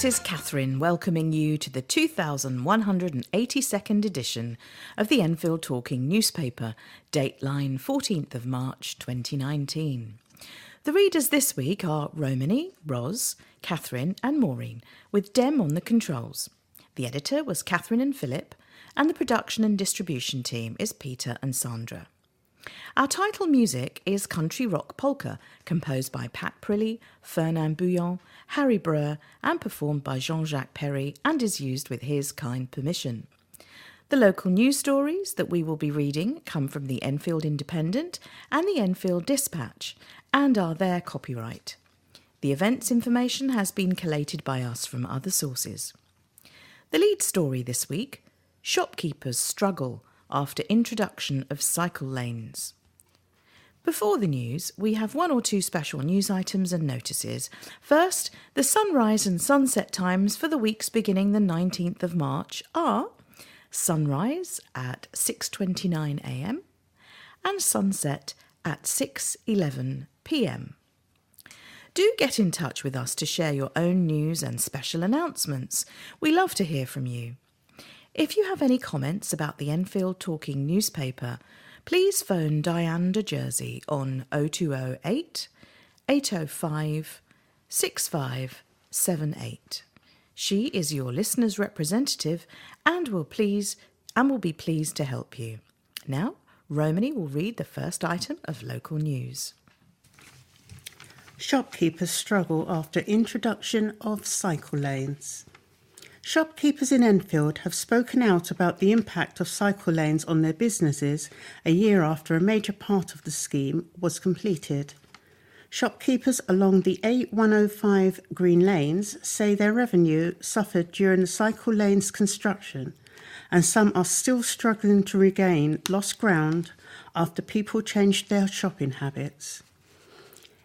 This is Katherin welcoming you to the 2182nd edition of the Enfield Talking newspaper, Dateline 14th of March 2019. The readers this week are Romany, Ros, Katherin and Maureen, with Dem on the controls. The editor was Katherin and Phillip, and the production and distribution team is Peter and Sandra. Our title music is Country Rock Polka, composed by Pat Prilly, Fernand Bouillon, Harry Breur, and performed by Jean-Jacques Perry, and is used with his kind permission. The local news stories that we will be reading come from the Enfield Independent and the Enfield Dispatch, and are their copyright. The events information has been collated by us from other sources. The lead story this week: shopkeepers struggle after introduction of cycle lanes. Before the news, we have one or two special news items and notices. First, the sunrise and sunset times for the weeks beginning the 19th of March are sunrise at 6:29 a.m. and sunset at 6:11 p.m. Do get in touch with us to share your own news and special announcements. We love to hear from you. If you have any comments about the Enfield Talking newspaper, please phone Diane de Jersey on 0208 805 6578. She is your listener's representative and will be pleased to help you. Now, Romany will read the first item of local news. Shopkeepers struggle after introduction of cycle lanes. Shopkeepers in Enfield have spoken out about the impact of cycle lanes on their businesses a year after a major part of the scheme was completed. Shopkeepers along the A105 Green Lanes say their revenue suffered during the cycle lanes construction, and some are still struggling to regain lost ground after people changed their shopping habits.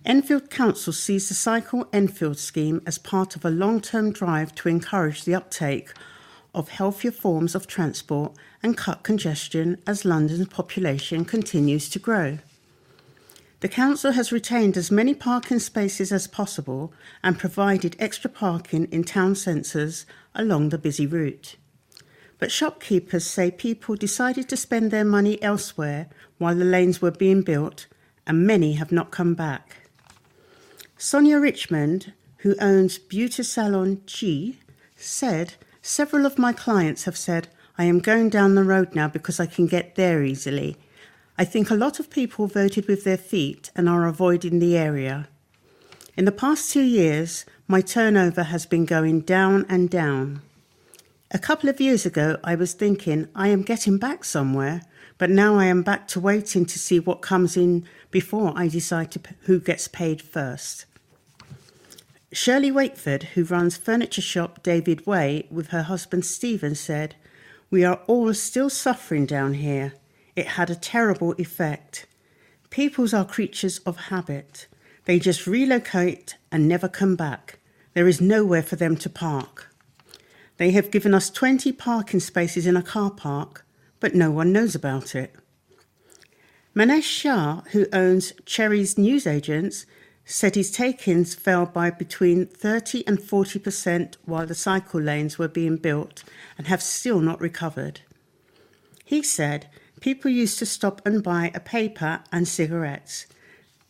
Enfield Council sees the Cycle Enfield scheme as part of a long-term drive to encourage the uptake of healthier forms of transport and cut congestion as London's population continues to grow. The council has retained as many parking spaces as possible and provided extra parking in town centres along the busy route. But shopkeepers say people decided to spend their money elsewhere while the lanes were being built, and many have not come back. Sonia Richmond, who owns Beauty Salon G, said, "Several of my clients have said, I am going down the road now because I can get there easily. I think a lot of people voted with their feet and are avoiding the area. In the past 2 years, my turnover has been going down and down. A couple of years ago, I was thinking, I am getting back somewhere, but now I am back to waiting to see what comes in before I decide who gets paid first." Shirley Wakeford, who runs furniture shop David Way with her husband Stephen, said, "We are all still suffering down here. It had a terrible effect. Peoples are creatures of habit. They just relocate and never come back. There is nowhere for them to park. They have given us 20 parking spaces in a car park, but no one knows about it." Manesh Shah, who owns Cherry's Newsagents, said his takings fell by between 30 and 40% while the cycle lanes were being built and have still not recovered. He said people used to stop and buy a paper and cigarettes.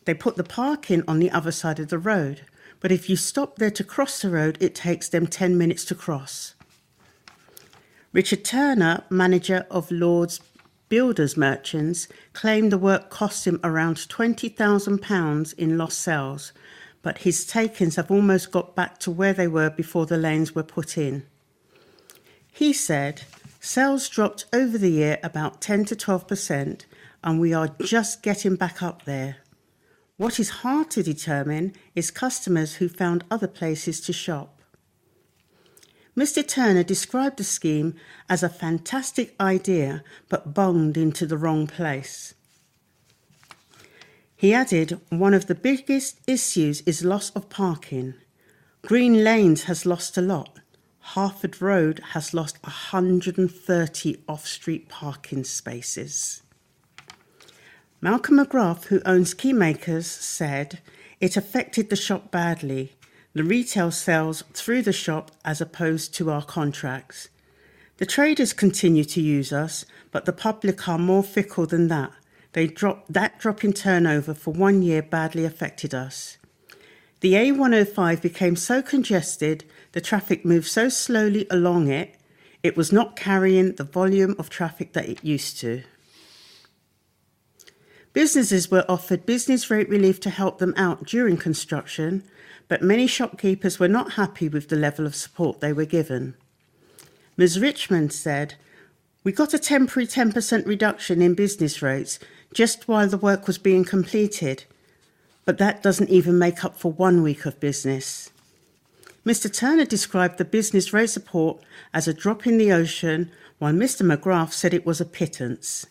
They put the parking on the other side of the road, but if you stop there to cross the road, it takes them 10 minutes to cross. Richard Turner, manager of Lord's Builders Merchants, claimed the work cost him around £20,000 in lost sales, but his takings have almost got back to where they were before the lanes were put in. He said, "Sales dropped over the year about 10 to 12%, and we are just getting back up there. What is hard to determine is customers who found other places to shop." Mr. Turner described the scheme as a fantastic idea, but bunged into the wrong place. He added, "One of the biggest issues is loss of parking. Green Lanes has lost a lot. Harford Road has lost 130 off-street parking spaces." Malcolm McGrath, who owns Keymakers, said, "It affected the shop badly. the retail sales through the shop as opposed to our contracts. The traders continue to use us, but the public are more fickle than that. That drop in turnover for 1 year badly affected us. The A105 became so congested, the traffic moved so slowly along it, it was not carrying the volume of traffic that it used to. Businesses were offered business rate relief to help them out during construction, but many shopkeepers were not happy with the level of support they were given. Ms. Richmond said, "We got a temporary 10% reduction in business rates just while the work was being completed, but that doesn't even make up for 1 week of business." Mr. Turner described the business rate support as a drop in the ocean, while Mr. McGrath said it was a pittance.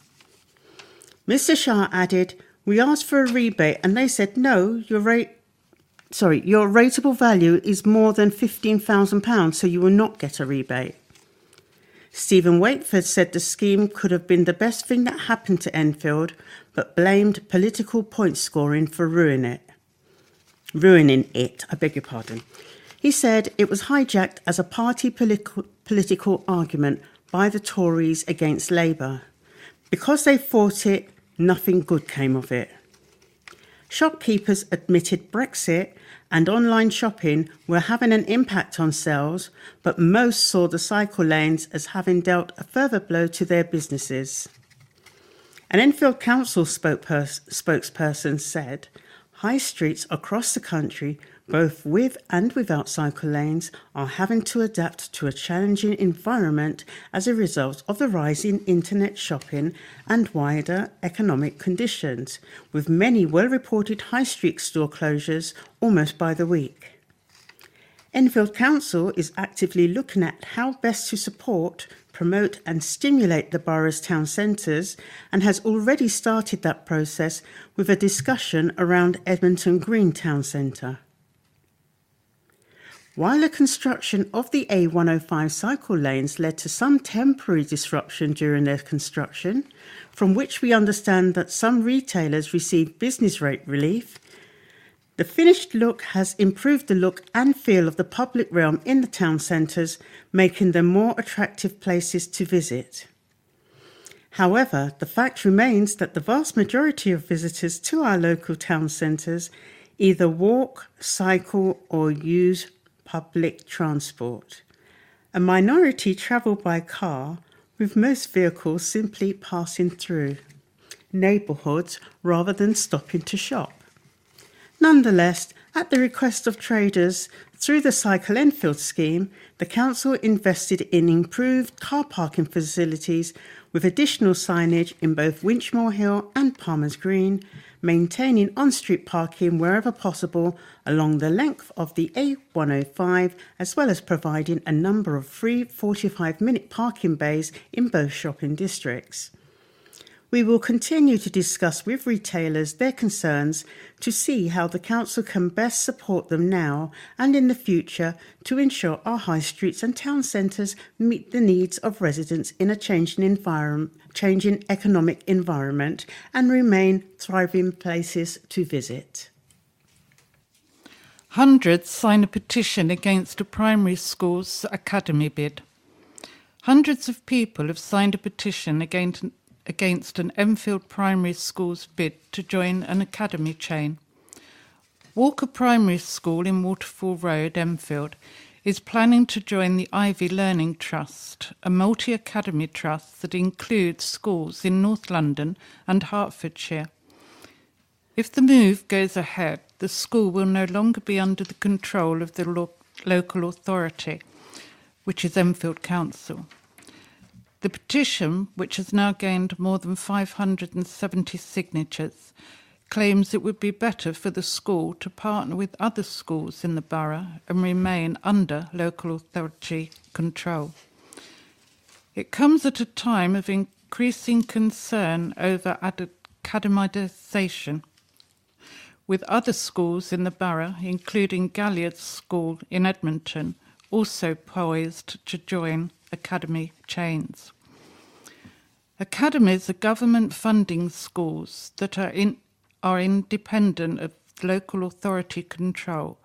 Mr. Shah added, "We asked for a rebate and they said, no, your rateable value is more than £15,000, so you will not get a rebate." Stephen Wakeford said the scheme could have been the best thing that happened to Enfield, but blamed political point scoring for ruining it. He said it was hijacked as a party political argument by the Tories against Labour. Because they fought it, nothing good came of it. Shopkeepers admitted Brexit and online shopping were having an impact on sales, but most saw the cycle lanes as having dealt a further blow to their businesses. An Enfield Council spokesperson said, "High streets across the country, both with and without cycle lanes, are having to adapt to a challenging environment as a result of the rise in internet shopping and wider economic conditions, with many well-reported high street store closures almost by the week." Enfield Council is actively looking at how best to support, promote and stimulate the borough's town centres and has already started that process with a discussion around Edmonton Green Town Centre. While the construction of the A105 cycle lanes led to some temporary disruption during their construction, from which we understand that some retailers received business rate relief, the finished look has improved the look and feel of the public realm in the town centres, making them more attractive places to visit. However, the fact remains that the vast majority of visitors to our local town centres either walk, cycle or use public transport. A minority travel by car, with most vehicles simply passing through neighbourhoods rather than stopping to shop. Nonetheless, at the request of traders through the Cycle Enfield scheme, the council invested in improved car parking facilities with additional signage in both Winchmore Hill and Palmer's Green, maintaining on-street parking wherever possible along the length of the A105, as well as providing a number of free 45-minute parking bays in both shopping districts. We will continue to discuss with retailers their concerns to see how the council can best support them now and in the future to ensure our high streets and town centres meet the needs of residents in a changing economic environment and remain thriving places to visit. Hundreds sign a petition against a primary school's academy bid. Hundreds of people have signed a petition against an Enfield primary school's bid to join an academy chain. Walker Primary School in Waterfall Road, Enfield, is planning to join the Ivy Learning Trust, a multi-academy trust that includes schools in North London and Hertfordshire. If the move goes ahead, the school will no longer be under the control of the local authority, which is Enfield Council. The petition, which has now gained more than 570 signatures, claims it would be better for the school to partner with other schools in the borough and remain under local authority control. It comes at a time of increasing concern over academisation, with other schools in the borough, including Galliard's School in Edmonton, also poised to join academy chains. Academies are government funding schools that are independent of local authority control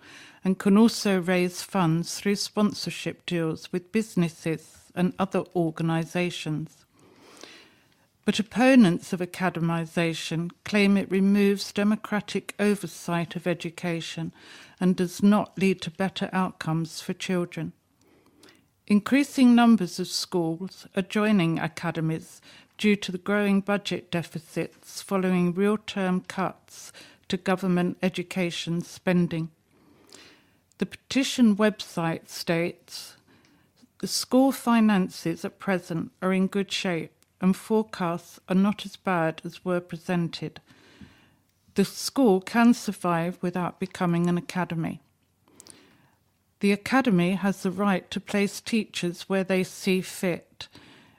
and can also raise funds through sponsorship deals with businesses and other organisations. But opponents of academisation claim it removes democratic oversight of education and does not lead to better outcomes for children. Increasing numbers of schools are joining academies due to the growing budget deficits following real-term cuts to government education spending. The petition website states, "The school finances at present are in good shape and forecasts are not as bad as were presented. The school can survive without becoming an academy. The academy has the right to place teachers where they see fit,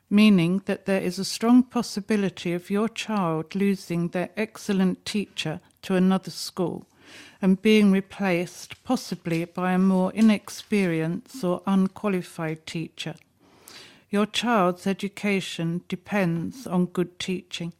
meaning that there is a strong possibility of your child losing their excellent teacher to another school and being replaced possibly by a more inexperienced or unqualified teacher. Your child's education depends on good teaching."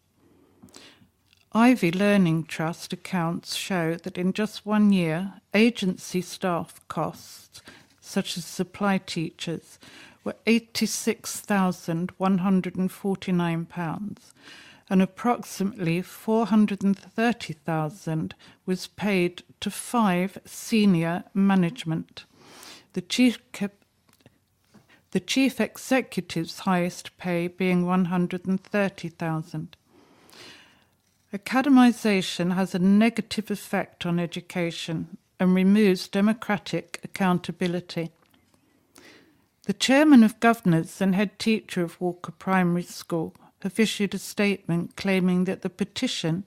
Ivy Learning Trust accounts show that in just 1 year, agency staff costs, such as supply teachers, were £86,149, and approximately £430,000 was paid to 5 senior management, the chief executive's highest pay being £130,000. Academisation has a negative effect on education and removes democratic accountability. The chairman of governors and head teacher of Walker Primary School have issued a statement claiming that the petition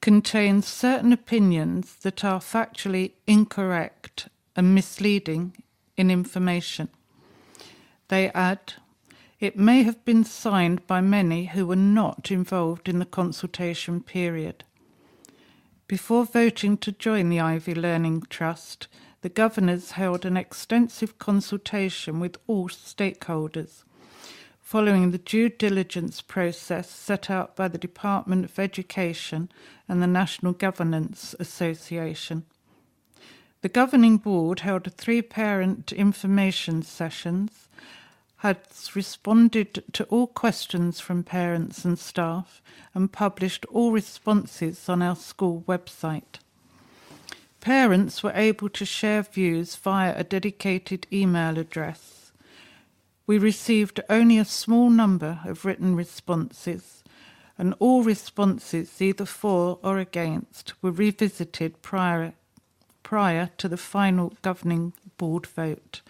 contains certain opinions that are factually incorrect and misleading in information. They add, "It may have been signed by many who were not involved in the consultation period." Before voting to join the Ivy Learning Trust, the governors held an extensive consultation with all stakeholders, following the due diligence process set out by the Department of Education and the National Governance Association. The governing board held 3 parent information sessions, has responded to all questions from parents and staff, and published all responses on our school website. Parents were able to share views via a dedicated email address. We received only a small number of written responses, and all responses, either for or against, were revisited prior to the final governing board vote.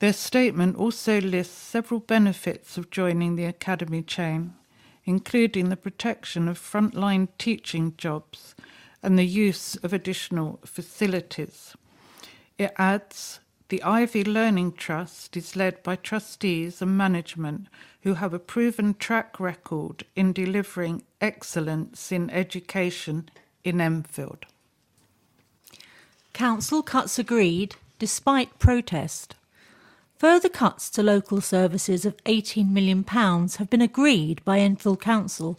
Their statement also lists several benefits of joining the academy chain, including the protection of frontline teaching jobs and the use of additional facilities. It adds, "The Ivy Learning Trust is led by trustees and management who have a proven track record in delivering excellence in education in Enfield." Council cuts agreed despite protest. Further cuts to local services of £18 million have been agreed by Enfield Council,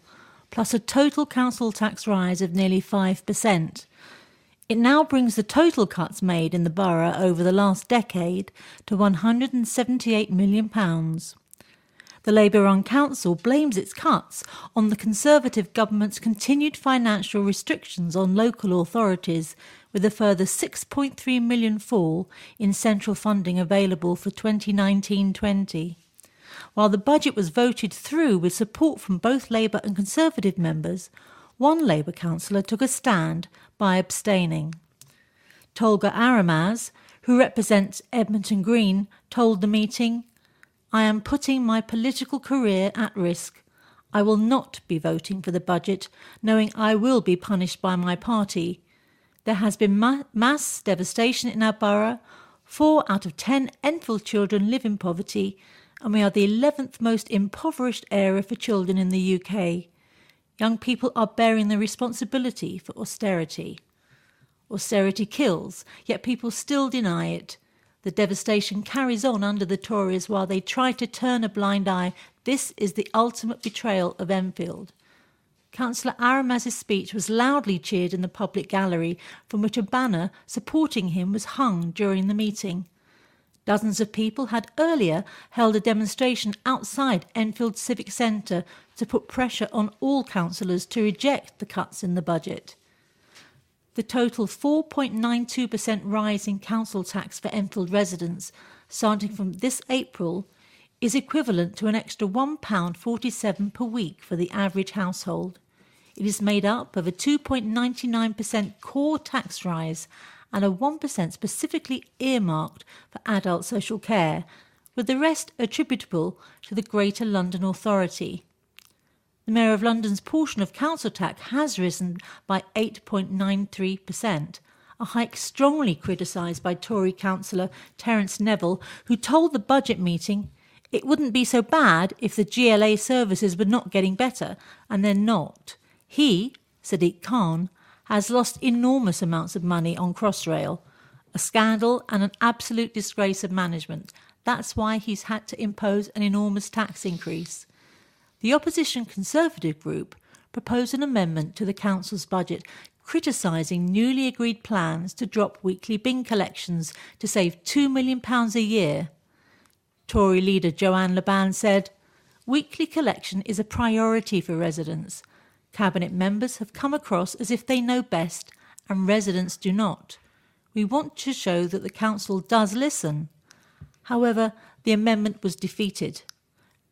plus a total council tax rise of nearly 5%. It now brings the total cuts made in the borough over the last decade to £178 million. The Labour-run council blames its cuts on the Conservative government's continued financial restrictions on local authorities, with a further £6.3 million fall in central funding available for 2019-20. While the budget was voted through with support from both Labour and Conservative members, one Labour councillor took a stand by abstaining. Tolga Aramaz, who represents Edmonton Green, told the meeting, "I am putting my political career at risk. I will not be voting for the budget, knowing I will be punished by my party. There has been mass devastation in our borough. 4 out of 10 Enfield children live in poverty, and we are the 11th most impoverished area for children in the UK. Young people are bearing the responsibility for austerity. Austerity kills, yet people still deny it. The devastation carries on under the Tories while they try to turn a blind eye. This is the ultimate betrayal of Enfield. Councillor Aramaz's speech was loudly cheered in the public gallery, from which a banner supporting him was hung during the meeting. Dozens of people had earlier held a demonstration outside Enfield Civic Centre to put pressure on all councillors to reject the cuts in the budget. The total 4.92% rise in council tax for Enfield residents, starting from this April, is equivalent to an extra £1.47 per week for the average household. It is made up of a 2.99% core tax rise and a 1% specifically earmarked for adult social care, with the rest attributable to the Greater London Authority. The Mayor of London's portion of council tax has risen by 8.93%, a hike strongly criticised by Tory councillor Terence Neville, who told the budget meeting it wouldn't be so bad if the GLA services were not getting better, and they're not. He, Sadiq Khan, has lost enormous amounts of money on Crossrail, a scandal and an absolute disgrace of management. That's why he's had to impose an enormous tax increase. The opposition Conservative group proposed an amendment to the council's budget criticising newly agreed plans to drop weekly bin collections to save £2 million a year. Tory leader Joanne Laban said, "Weekly collection is a priority for residents. Cabinet members have come across as if they know best and residents do not. We want to show that the council does listen." However, the amendment was defeated.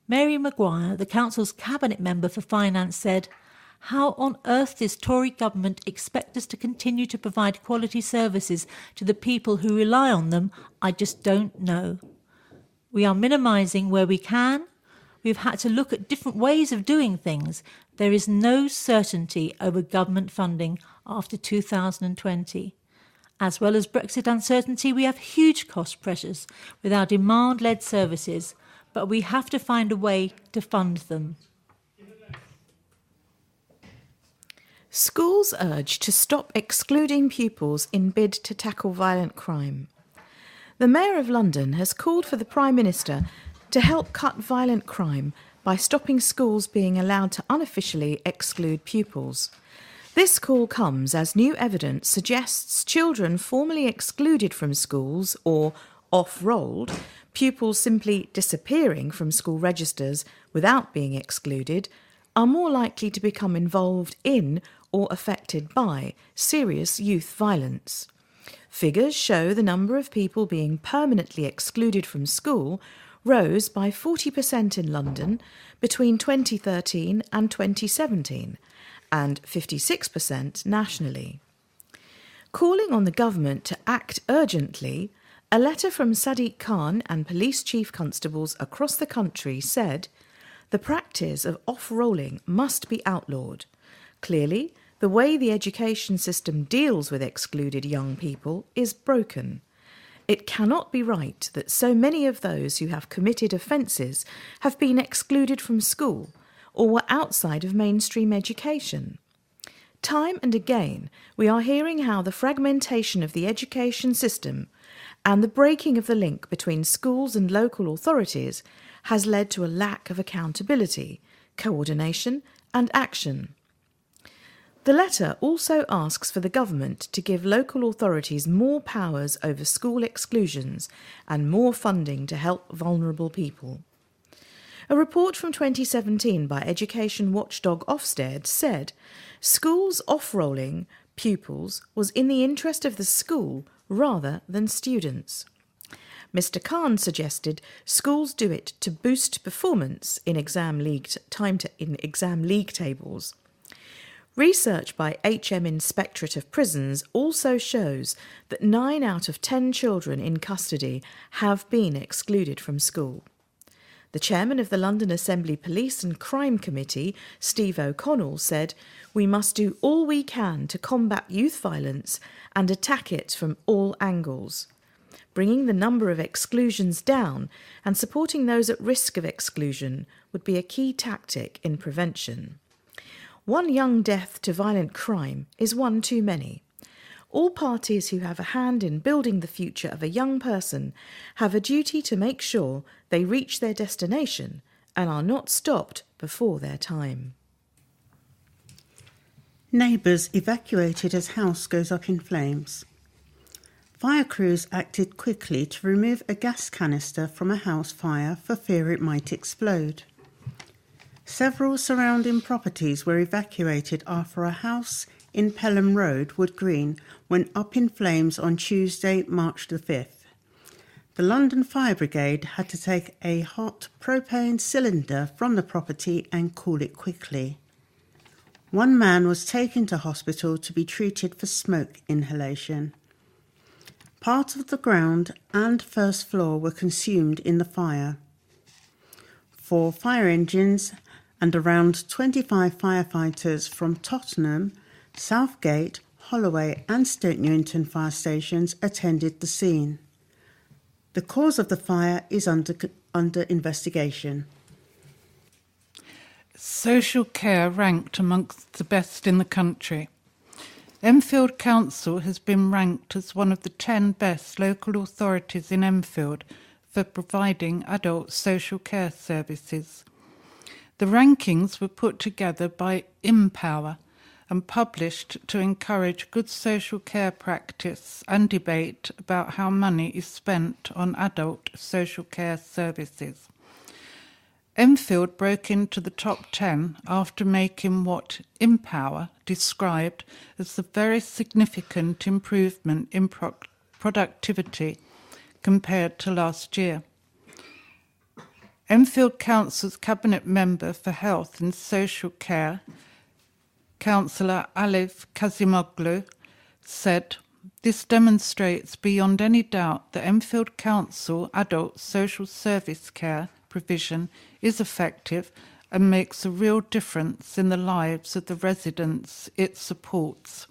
Mary Maguire, the council's cabinet member for finance, said, "How on earth does Tory government expect us to continue to provide quality services to the people who rely on them? I just don't know. We are minimising where we can. We've had to look at different ways of doing things. There is no certainty over government funding after 2020. As well as Brexit uncertainty, we have huge cost pressures with our demand-led services, but we have to find a way to fund them." Schools urge to stop excluding pupils in bid to tackle violent crime. The Mayor of London has called for the Prime Minister to help cut violent crime by stopping schools being allowed to unofficially exclude pupils. This call comes as new evidence suggests children formerly excluded from schools or off-rolled, pupils simply disappearing from school registers without being excluded, are more likely to become involved in or affected by serious youth violence. Figures show the number of people being permanently excluded from school rose by 40% in London between 2013 and 2017, and 56% nationally. Calling on the government to act urgently, a letter from Sadiq Khan and police chief constables across the country said, "The practice of off-rolling must be outlawed. Clearly, the way the education system deals with excluded young people is broken. It cannot be right that so many of those who have committed offences have been excluded from school or were outside of mainstream education. Time and again, we are hearing how the fragmentation of the education system and the breaking of the link between schools and local authorities has led to a lack of accountability, coordination and action." The letter also asks for the government to give local authorities more powers over school exclusions and more funding to help vulnerable people. A report from 2017 by education watchdog Ofsted said schools off-rolling pupils was in the interest of the school rather than students. Mr. Khan suggested schools do it to boost performance in exam league tables. Research by HM Inspectorate of Prisons also shows that 9 out of 10 children in custody have been excluded from school. The chairman of the London Assembly Police and Crime Committee, Steve O'Connell, said, "We must do all we can to combat youth violence and attack it from all angles. Bringing the number of exclusions down and supporting those at risk of exclusion would be a key tactic in prevention. One young death to violent crime is one too many. All parties who have a hand in building the future of a young person have a duty to make sure they reach their destination and are not stopped before their time." Neighbours evacuated as house goes up in flames. Fire crews acted quickly to remove a gas canister from a house fire for fear it might explode. Several surrounding properties were evacuated after a house in Pelham Road, Wood Green, went up in flames on Tuesday, March the 5th. The London Fire Brigade had to take a hot propane cylinder from the property and cool it quickly. One man was taken to hospital to be treated for smoke inhalation. Part of the ground and first floor were consumed in the fire. 4 fire engines and around 25 firefighters from Tottenham, Southgate, Holloway and Stoke Newington fire stations attended the scene. The cause of the fire is under investigation. Social care ranked amongst the best in the country. Enfield Council has been ranked as one of the 10 best local authorities in Enfield for providing adult social care services. The rankings were put together by Empower and published to encourage good social care practice and debate about how money is spent on adult social care services. Enfield broke into the top 10 after making what Empower described as a very significant improvement in productivity compared to last year. Enfield Council's Cabinet Member for Health and Social Care, Councillor Alif Kazimoglu, said, "This demonstrates beyond any doubt that Enfield Council adult social service care provision is effective and makes a real difference in the lives of the residents it supports.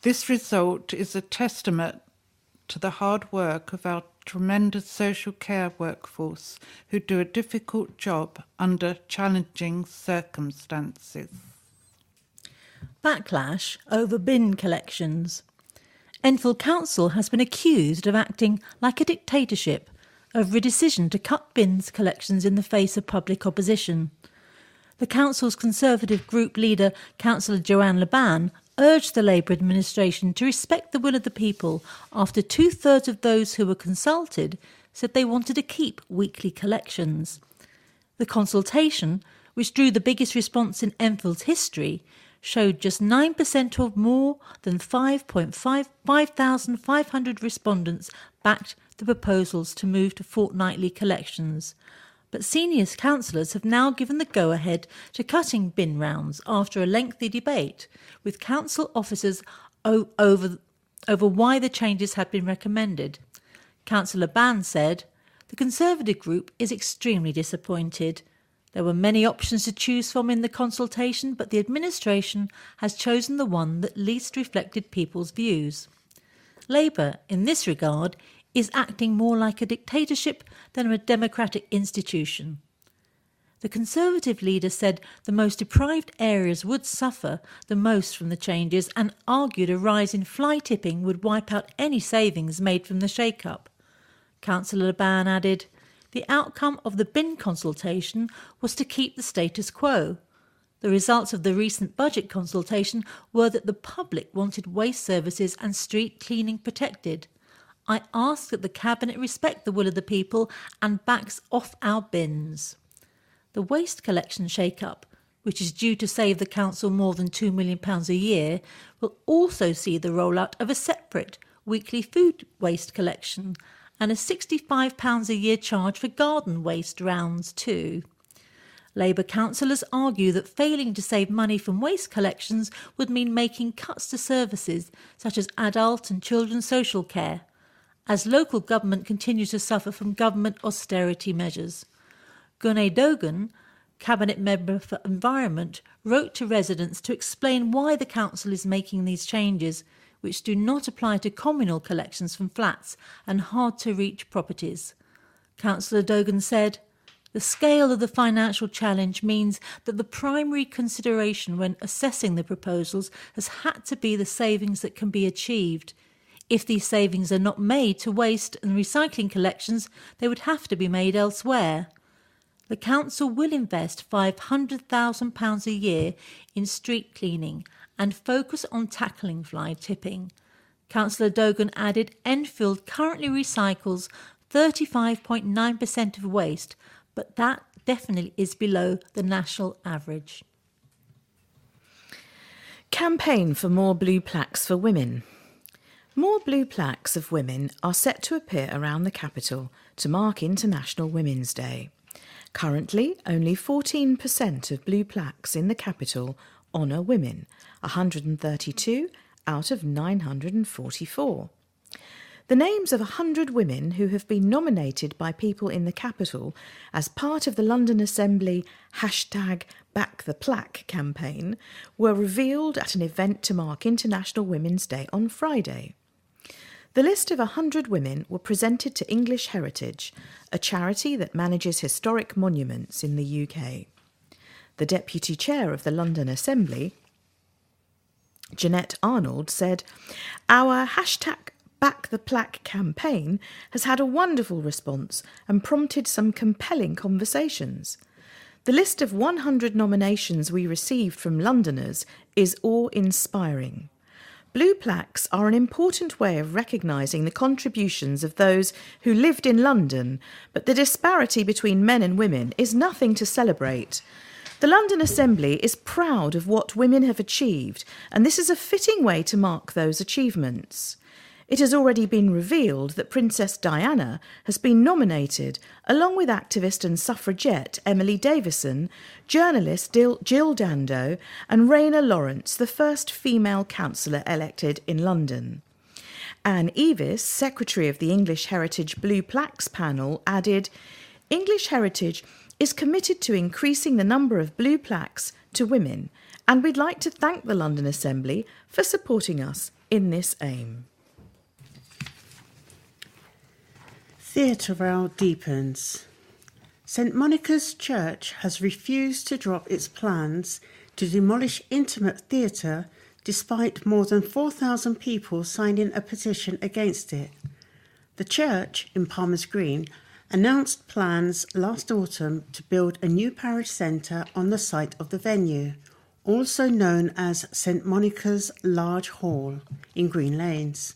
This result is a testament to the hard work of our tremendous social care workforce who do a difficult job under challenging circumstances." Backlash over bin collections. Enfield Council has been accused of acting like a dictatorship over a decision to cut bins collections in the face of public opposition. The council's Conservative group leader, Councillor Joanne Laban, urged the Labour administration to respect the will of the people after 2/3 of those who were consulted said they wanted to keep weekly collections. The consultation, which drew the biggest response in Enfield's history, showed just 9% of more than 5,500 respondents backed the proposals to move to fortnightly collections. But senior councillors have now given the go-ahead to cutting bin rounds after a lengthy debate with council officers over why the changes had been recommended. Councillor Ban said, "The Conservative group is extremely disappointed. There were many options to choose from in the consultation, but the administration has chosen the one that least reflected people's views. Labour, in this regard, is acting more like a dictatorship than a democratic institution." The Conservative leader said the most deprived areas would suffer the most from the changes and argued a rise in fly tipping would wipe out any savings made from the shake-up. Councillor Laban added, "The outcome of the bin consultation was to keep the status quo. The results of the recent budget consultation were that the public wanted waste services and street cleaning protected. I ask that the Cabinet respect the will of the people and backs off our bins." The waste collection shake-up, which is due to save the council more than £2 million a year, will also see the rollout of a separate weekly food waste collection and a £65 a year charge for garden waste rounds too. Labour councillors argue that failing to save money from waste collections would mean making cuts to services such as adult and children's social care, as local government continues to suffer from government austerity measures. Gunay Dogan, Cabinet Member for Environment, wrote to residents to explain why the council is making these changes, which do not apply to communal collections from flats and hard-to-reach properties. Councillor Dogan said, "The scale of the financial challenge means that the primary consideration when assessing the proposals has had to be the savings that can be achieved. If these savings are not made to waste and recycling collections, they would have to be made elsewhere. The council will invest £500,000 a year in street cleaning and focus on tackling fly tipping. Councillor Dogan added Enfield currently recycles 35.9% of waste, but that definitely is below the national average. Campaign for more blue plaques for women. More blue plaques of women are set to appear around the capital to mark International Women's Day. Currently, only 14% of blue plaques in the capital honour women, 132 out of 944. The names of 100 women who have been nominated by people in the capital as part of the London Assembly #BackThePlaque campaign were revealed at an event to mark International Women's Day on Friday. The list of 100 women were presented to English Heritage, a charity that manages historic monuments in the UK. The Deputy Chair of the London Assembly, Jeanette Arnold, said, "Our #BackThePlaque campaign has had a wonderful response and prompted some compelling conversations. The list of 100 nominations we received from Londoners is awe-inspiring. Blue plaques are an important way of recognising the contributions of those who lived in London, but the disparity between men and women is nothing to celebrate. The London Assembly is proud of what women have achieved, and this is a fitting way to mark those achievements. It has already been revealed that Princess Diana has been nominated, along with activist and suffragette Emily Davison, journalist Jill Dando, and Raina Lawrence, the first female councillor elected in London." Anne Evis, secretary of the English Heritage Blue Plaques panel, added, "English Heritage is committed to increasing the number of blue plaques to women, and we'd like to thank the London Assembly for supporting us in this aim." Theatre row deepens. St Monica's Church has refused to drop its plans to demolish intimate theatre despite more than 4,000 people signing a petition against it. The church, in Palmer's Green, announced plans last autumn to build a new parish centre on the site of the venue, also known as St Monica's Large Hall in Green Lanes.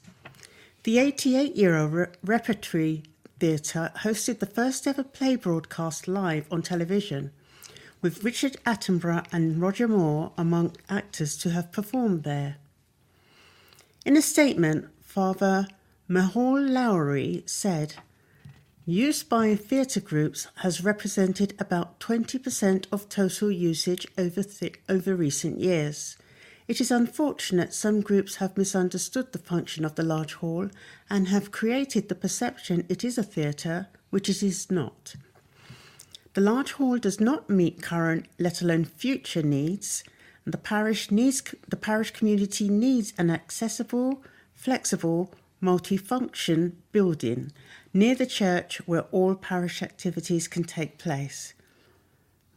The 88-year-old repertory theatre hosted the first ever play broadcast live on television, with Richard Attenborough and Roger Moore among actors to have performed there. In a statement, Father Mehul Lowry said, "Use by theatre groups has represented about 20% of total usage over recent years. It is unfortunate some groups have misunderstood the function of the large hall and have created the perception it is a theatre, which it is not. The large hall does not meet current, let alone future needs. The parish community needs an accessible, flexible, multifunction building near the church where all parish activities can take place.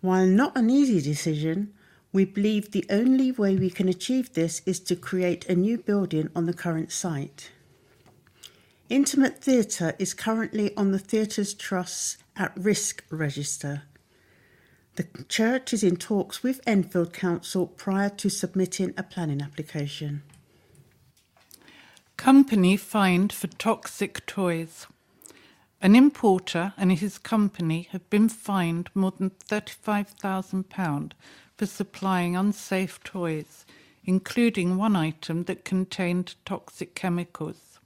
While not an easy decision, we believe the only way we can achieve this is to create a new building on the current site. Intimate theatre is currently on the Theatres Trust's at-risk register. The church is in talks with Enfield Council prior to submitting a planning application." Company fined for toxic toys. An importer and his company have been fined more than £35,000 for supplying unsafe toys, including one item that contained toxic chemicals.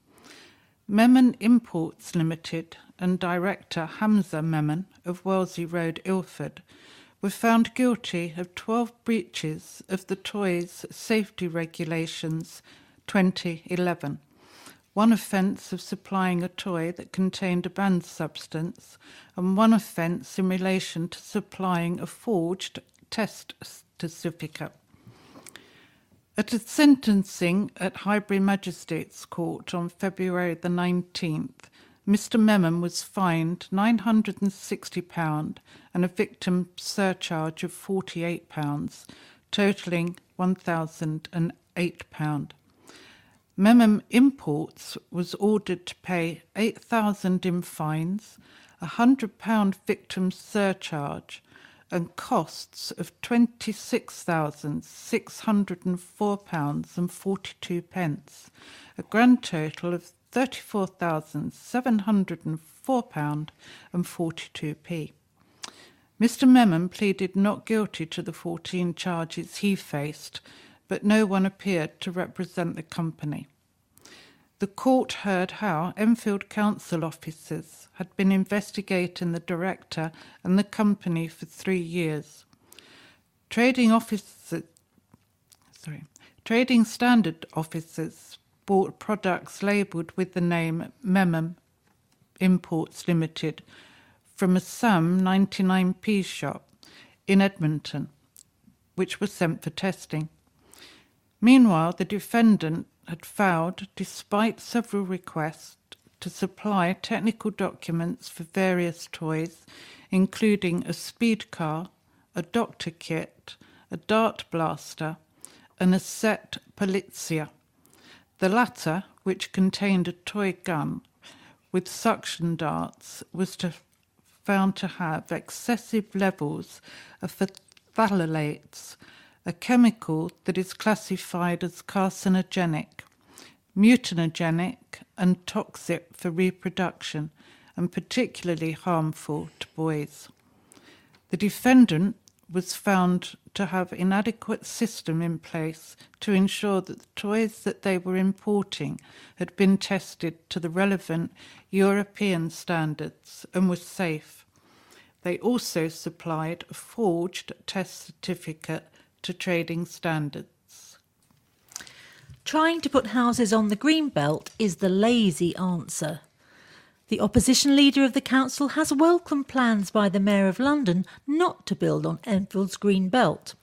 Memon Imports Limited and director Hamza Memon of Wellesley Road, Ilford, were found guilty of 12 breaches of the Toys Safety Regulations 2011, one offence of supplying a toy that contained a banned substance, and one offence in relation to supplying a forged test certificate. At a sentencing at Highbury Magistrates Court on February the 19th, Mr Memon was fined £960 and a victim surcharge of £48, totalling £1,008. Memon Imports was ordered to pay £8,000 in fines, a £100 victim surcharge, and costs of £26,604.42, a grand total of £34,704.42. Mr. Memon pleaded not guilty to the 14 charges he faced, but no one appeared to represent the company. The court heard how Enfield Council officers had been investigating the director and the company for 3 years. Trading standard officers bought products labelled with the name Memon Imports Limited from a Sam 99p shop in Edmonton, which was sent for testing. Meanwhile, the defendant had failed, despite several requests, to supply technical documents for various toys, including a speed car, a doctor kit, a dart blaster, and a set polizia. The latter, which contained a toy gun with suction darts, was found to have excessive levels of phthalates, a chemical that is classified as carcinogenic, mutagenic, and toxic for reproduction, and particularly harmful to boys. The defendant was found to have inadequate system in place to ensure that the toys that they were importing had been tested to the relevant European standards and were safe. They also supplied a forged test certificate to trading standards. Trying to put houses on the Greenbelt is the lazy answer. The opposition leader of the council has welcomed plans by the Mayor of London not to build on Enfield's Greenbelt.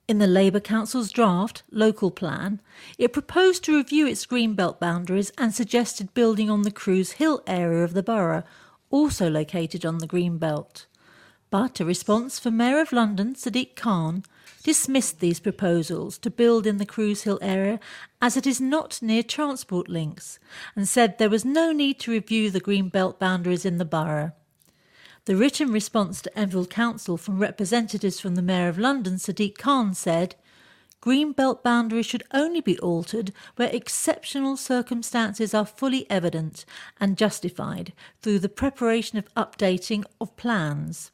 In the Labour Council's draft local plan, it proposed to review its Greenbelt boundaries and suggested building on the Cruise Hill area of the borough, also located on the Greenbelt. But a response from Mayor of London, Sadiq Khan, dismissed these proposals to build in the Cruise Hill area as it is not near transport links, and said there was no need to review the Greenbelt boundaries in the borough. The written response to Enfield Council from representatives from the Mayor of London, Sadiq Khan, said, Greenbelt boundaries should only be altered where exceptional circumstances are fully evident and justified through the preparation of updating of plans.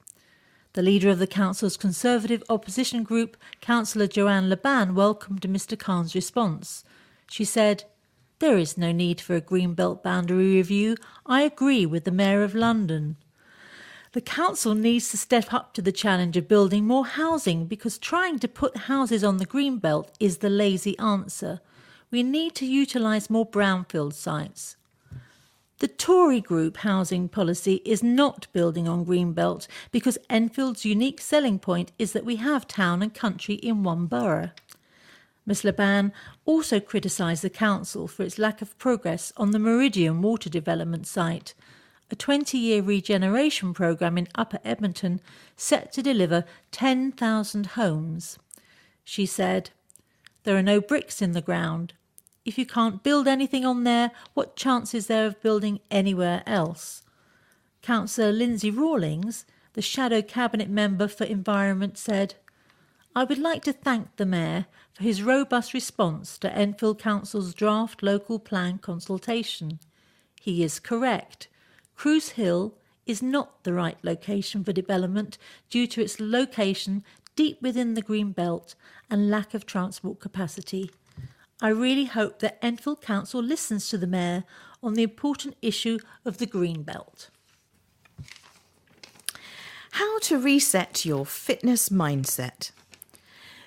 The leader of the council's Conservative opposition group, Councillor Joanne Laban, welcomed Mr Khan's response. She said, "There is no need for a Greenbelt boundary review. I agree with the Mayor of London. The council needs to step up to the challenge of building more housing because trying to put houses on the Greenbelt is the lazy answer. We need to utilise more brownfield sites." The Tory group housing policy is not building on Greenbelt because Enfield's unique selling point is that we have town and country in one borough. Ms Laban also criticised the council for its lack of progress on the Meridian water development site, a 20-year regeneration programme in Upper Edmonton set to deliver 10,000 homes. She said, "There are no bricks in the ground. If you can't build anything on there, what chance is there of building anywhere else?" Councillor Lindsay Rawlings, the Shadow Cabinet Member for Environment, said, "I would like to thank the Mayor for his robust response to Enfield Council's draft local plan consultation. He is correct. Cruise Hill is not the right location for development due to its location deep within the Greenbelt and lack of transport capacity. I really hope that Enfield Council listens to the Mayor on the important issue of the Greenbelt." How to reset your fitness mindset.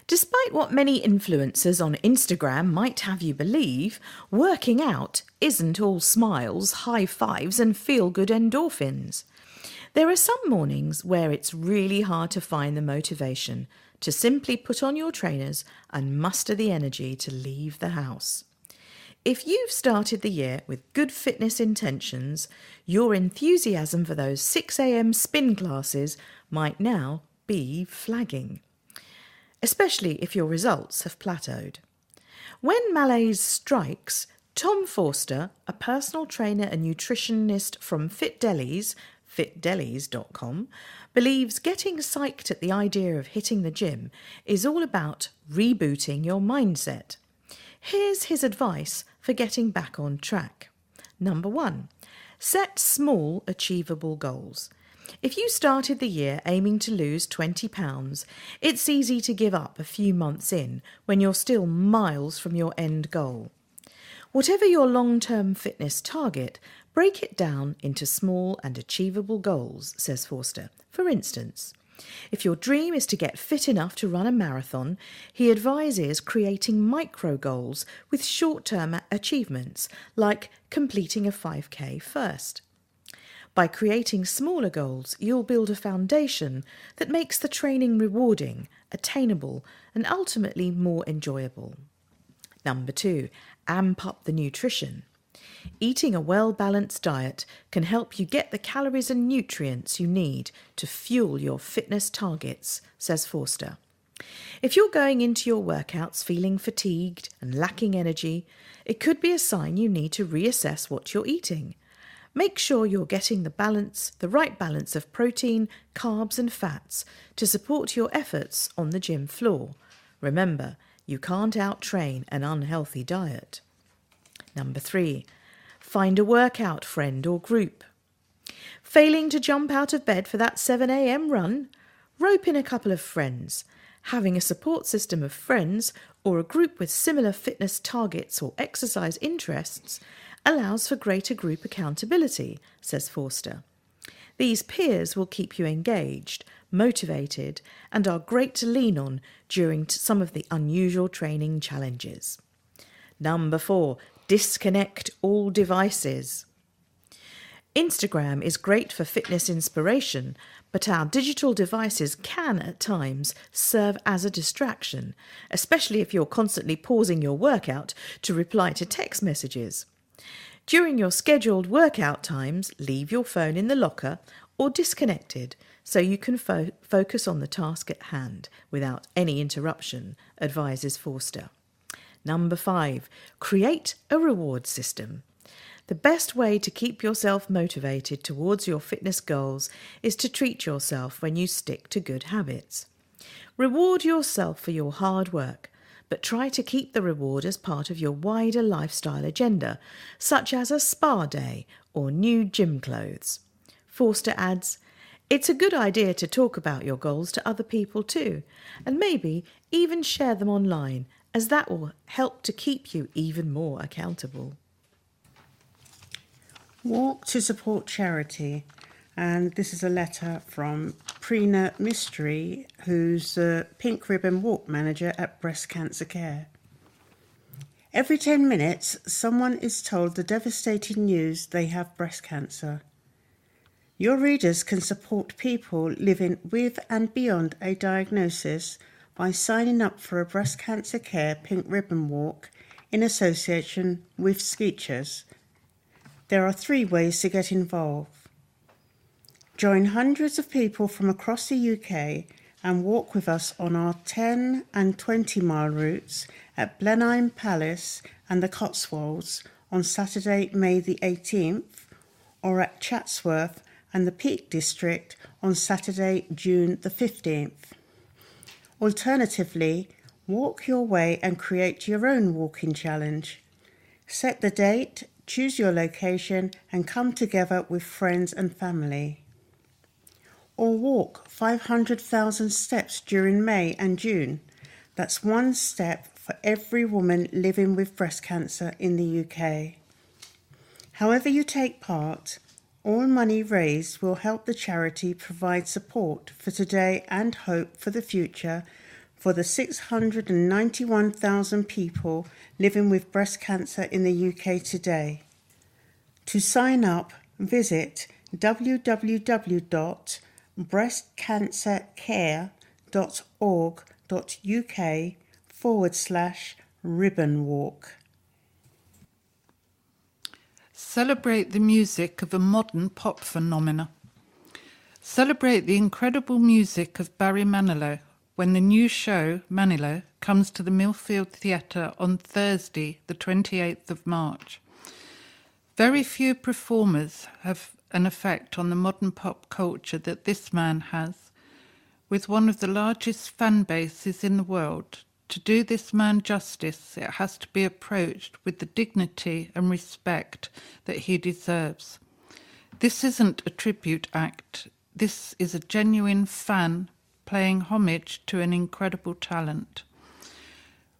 Despite what many influencers on Instagram might have you believe, working out isn't all smiles, high fives and feel-good endorphins. There are some mornings where it's really hard to find the motivation to simply put on your trainers and muster the energy to leave the house. If you've started the year with good fitness intentions, your enthusiasm for those 6 a.m. spin classes might now be flagging, especially if your results have plateaued. When malaise strikes, Tom Forster, a personal trainer and nutritionist from Fit Deli's fitdelis.com, believes getting psyched at the idea of hitting the gym is all about rebooting your mindset. Here's his advice for getting back on track. Number 1, set small, achievable goals. If you started the year aiming to lose 20 pounds, it's easy to give up a few months in when you're still miles from your end goal. Whatever your long-term fitness target, break it down into small and achievable goals, says Forster. For instance, if your dream is to get fit enough to run a marathon, he advises creating micro goals with short-term achievements, like completing a 5K first. By creating smaller goals, you'll build a foundation that makes the training rewarding, attainable, and ultimately more enjoyable. Number 2, amp up the nutrition. Eating a well-balanced diet can help you get the calories and nutrients you need to fuel your fitness targets, says Forster. If you're going into your workouts feeling fatigued and lacking energy, it could be a sign you need to reassess what you're eating. Make sure you're getting the right balance of protein, carbs and fats to support your efforts on the gym floor. Remember, you can't out-train an unhealthy diet. Number 3, find a workout friend or group. Failing to jump out of bed for that 7 a.m. run? Rope in a couple of friends. Having a support system of friends or a group with similar fitness targets or exercise interests allows for greater group accountability, says Forster. These peers will keep you engaged, motivated, and are great to lean on during some of the unusual training challenges. Number 4, disconnect all devices. Instagram is great for fitness inspiration, but our digital devices can at times serve as a distraction, especially if you're constantly pausing your workout to reply to text messages. During your scheduled workout times, leave your phone in the locker or disconnected so you can focus on the task at hand without any interruption, advises Forster. Number 5, create a reward system. The best way to keep yourself motivated towards your fitness goals is to treat yourself when you stick to good habits. Reward yourself for your hard work, but try to keep the reward as part of your wider lifestyle agenda, such as a spa day or new gym clothes. Forster adds, it's a good idea to talk about your goals to other people too, and maybe even share them online, as that will help to keep you even more accountable. Walk to support charity. And this is a letter from Prina Mystery, who's the Pink Ribbon Walk Manager at Breast Cancer Care. Every 10 minutes, someone is told the devastating news they have breast cancer. Your readers can support people living with and beyond a diagnosis by signing up for a Breast Cancer Care Pink Ribbon Walk in association with Skeechers. There are 3 ways to get involved. Join hundreds of people from across the UK and walk with us on our 10 and 20 mile routes at Blenheim Palace and the Cotswolds on Saturday, May the 18th, or at Chatsworth and the Peak District on Saturday, June the 15th. Alternatively, walk your way and create your own walking challenge. Set the date, choose your location and come together with friends and family. Or walk 500,000 steps during May and June. That's 1 step for every woman living with breast cancer in the UK. However you take part, all money raised will help the charity provide support for today and hope for the future for the 691,000 people living with breast cancer in the UK today. To sign up, visit www.breastcancercare.org.uk/ribbon walk. Celebrate the music of a modern pop phenomena. Celebrate the incredible music of Barry Manilow when the new show, Manilow, comes to the Millfield Theatre on Thursday, the 28th of March. Very few performers have an effect on the modern pop culture that this man has, with one of the largest fan bases in the world. To do this man justice, it has to be approached with the dignity and respect that he deserves. This isn't a tribute act. This is a genuine fan paying homage to an incredible talent.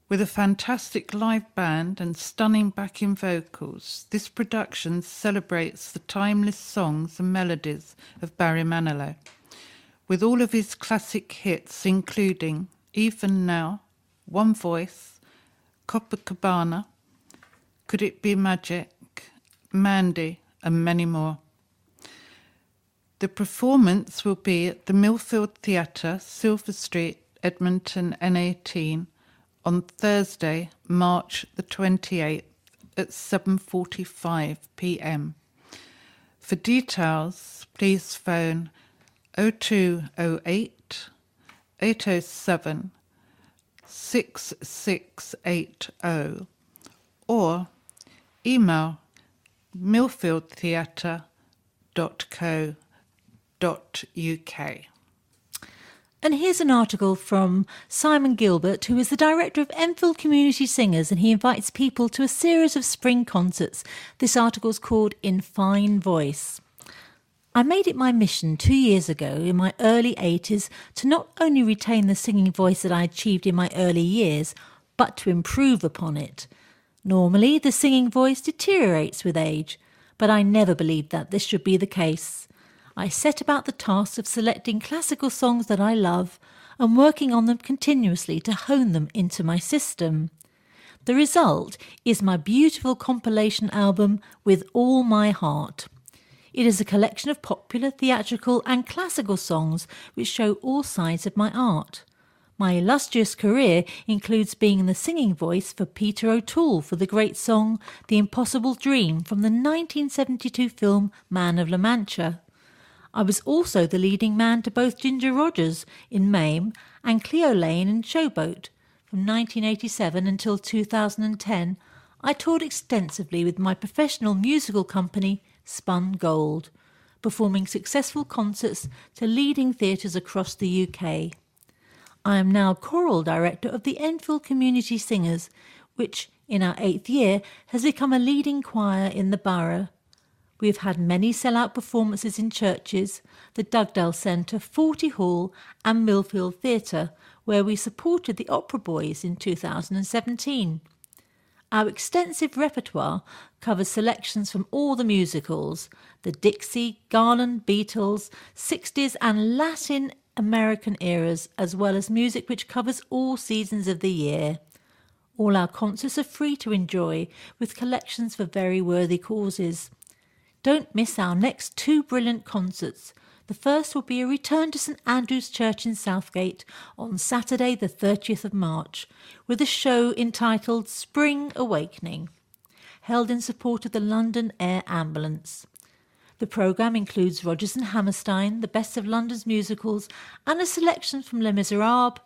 With a fantastic live band and stunning backing vocals, this production celebrates the timeless songs and melodies of Barry Manilow, with all of his classic hits including Even Now, One Voice, Copacabana, Could It Be Magic, Mandy, and many more. The performance will be at the Millfield Theatre, Silver Street, Edmonton, N18, on Thursday, March the 28th at 7:45 p.m. For details, please phone 0208 807 6680 or email millfieldtheatre.co.uk. And here's an article from Simon Gilbert, who is the director of Enfield Community Singers, and he invites people to a series of spring concerts. This article's called In Fine Voice. I made it my mission 2 years ago, in my early 80s, to not only retain the singing voice that I achieved in my early years, but to improve upon it. Normally, the singing voice deteriorates with age, but I never believed that this should be the case. I set about the task of selecting classical songs that I love and working on them continuously to hone them into my system. The result is my beautiful compilation album, With All My Heart. It is a collection of popular, theatrical and classical songs which show all sides of my art. My illustrious career includes being the singing voice for Peter O'Toole for the great song The Impossible Dream from the 1972 film Man of La Mancha. I was also the leading man to both Ginger Rogers in Mame and Cleo Lane in Showboat. From 1987 until 2010, I toured extensively with my professional musical company, Spun Gold, performing successful concerts to leading theatres across the UK. I am now choral director of the Enfield Community Singers, which, in our 8th year, has become a leading choir in the borough. We have had many sell-out performances in churches, the Dugdale Centre, Forty Hall and Millfield Theatre, where we supported the Opera Boys in 2017. Our extensive repertoire covers selections from all the musicals, the Dixie, Garland, Beatles, 60s and Latin American eras, as well as music which covers all seasons of the year. All our concerts are free to enjoy, with collections for very worthy causes. Don't miss our next 2 brilliant concerts. The first will be a return to St Andrew's Church in Southgate on Saturday the 30th of March, with a show entitled Spring Awakening, held in support of the London Air Ambulance. The programme includes Rodgers and Hammerstein, the best of London's musicals, and a selection from Les Miserables,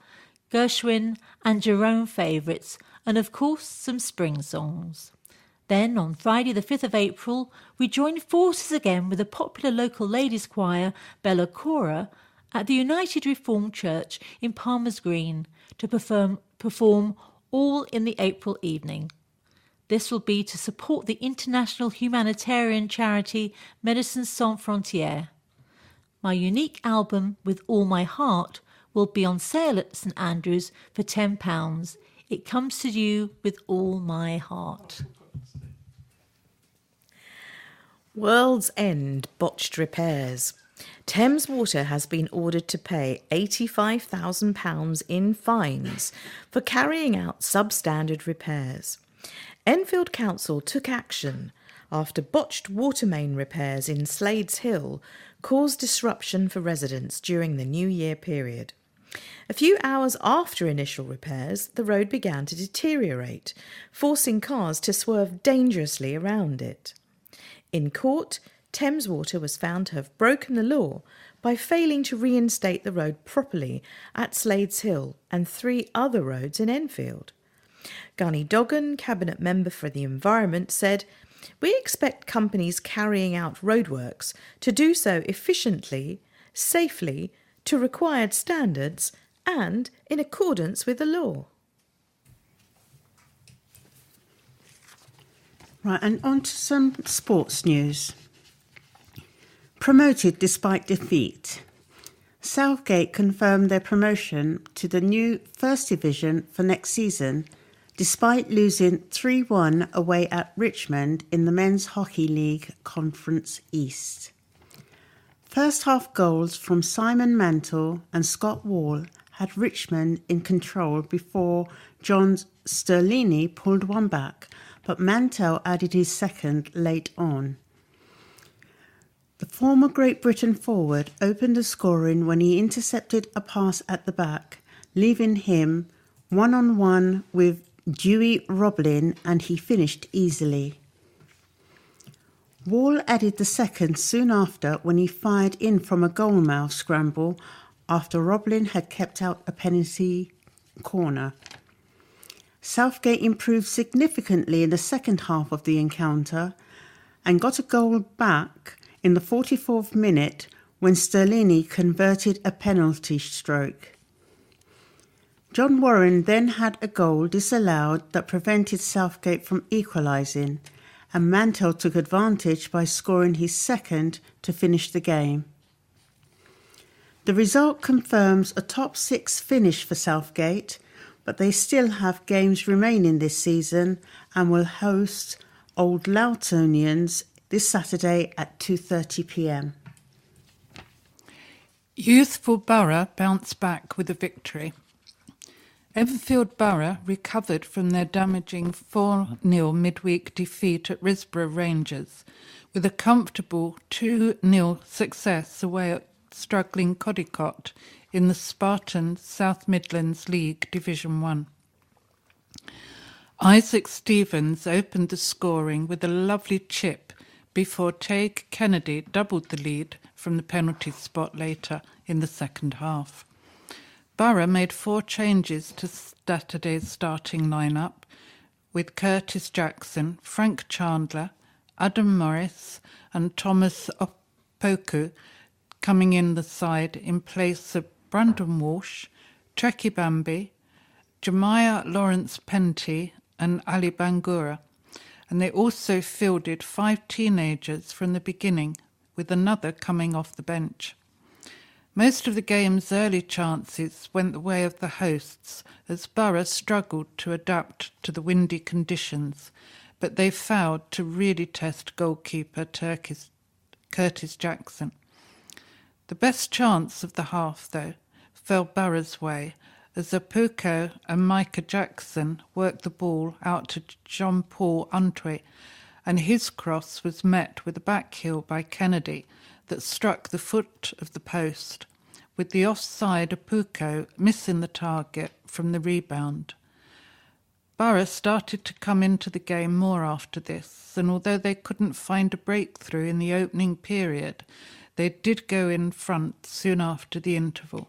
Gershwin and Jerome favourites, and of course some spring songs. Then, on Friday the 5th of April, we joined forces again with the popular local ladies' choir, Bella Cora, at the United Reformed Church in Palmer's Green to perform all in the April evening. This will be to support the international humanitarian charity Médecins Sans Frontières. My unique album, With All My Heart, will be on sale at St Andrews for £10. It comes to you with all my heart. World's End botched repairs. Thames Water has been ordered to pay £85,000 in fines for carrying out substandard repairs. Enfield Council took action after botched water main repairs in Slades Hill caused disruption for residents during the New Year period. A few hours after initial repairs, the road began to deteriorate, forcing cars to swerve dangerously around it. In court, Thames Water was found to have broken the law by failing to reinstate the road properly at Slades Hill and 3 other roads in Enfield. Gunny Doggan, Cabinet Member for the Environment, said, We expect companies carrying out roadworks to do so efficiently, safely, to required standards and in accordance with the law. Right, and on to some sports news. Promoted despite defeat. Southgate confirmed their promotion to the new First Division for next season, despite losing 3-1 away at Richmond in the Men's Hockey League Conference East. First half goals from Simon Mantle and Scott Wall had Richmond in control before John Sterlini pulled one back, but Mantell added his second late on. The former Great Britain forward opened the scoring when he intercepted a pass at the back, leaving him one-on-one with Dewey Roblin, and he finished easily. Wall added the second soon after when he fired in from a goalmouth scramble after Roblin had kept out a penalty corner. Southgate improved significantly in the second half of the encounter and got a goal back in the 44th minute when Sterlini converted a penalty stroke. John Warren then had a goal disallowed that prevented Southgate from equalising, and Mantell took advantage by scoring his second to finish the game. The result confirms a top 6 finish for Southgate, but they still have games remaining this season and will host Old Loutonians this Saturday at 2:30 p.m. Youthful Borough bounced back with a victory. Enfield Borough recovered from their damaging 4-0 midweek defeat at Risborough Rangers with a comfortable 2-0 success away at struggling Codicott in the Spartan South Midlands League Division 1. Isaac Stevens opened the scoring with a lovely chip before Tague Kennedy doubled the lead from the penalty spot later in the second half. Borough made 4 changes to Saturday's starting lineup, with Curtis Jackson, Frank Chandler, Adam Morris and Thomas Opoku coming in the side in place of Brandon Walsh, Trekkie Bambi, Jemiah Lawrence Penty and Ali Bangura, and they also fielded 5 teenagers from the beginning, with another coming off the bench. Most of the game's early chances went the way of the hosts as Borough struggled to adapt to the windy conditions, but they failed to really test goalkeeper Curtis Jackson. The best chance of the half, though, fell Borough's way as Apuko and Micah Jackson worked the ball out to Jean-Paul Antwi, and his cross was met with a back heel by Kennedy that struck the foot of the post, with the offside Apuko missing the target from the rebound. Borough started to come into the game more after this, and although they couldn't find a breakthrough in the opening period, they did go in front soon after the interval.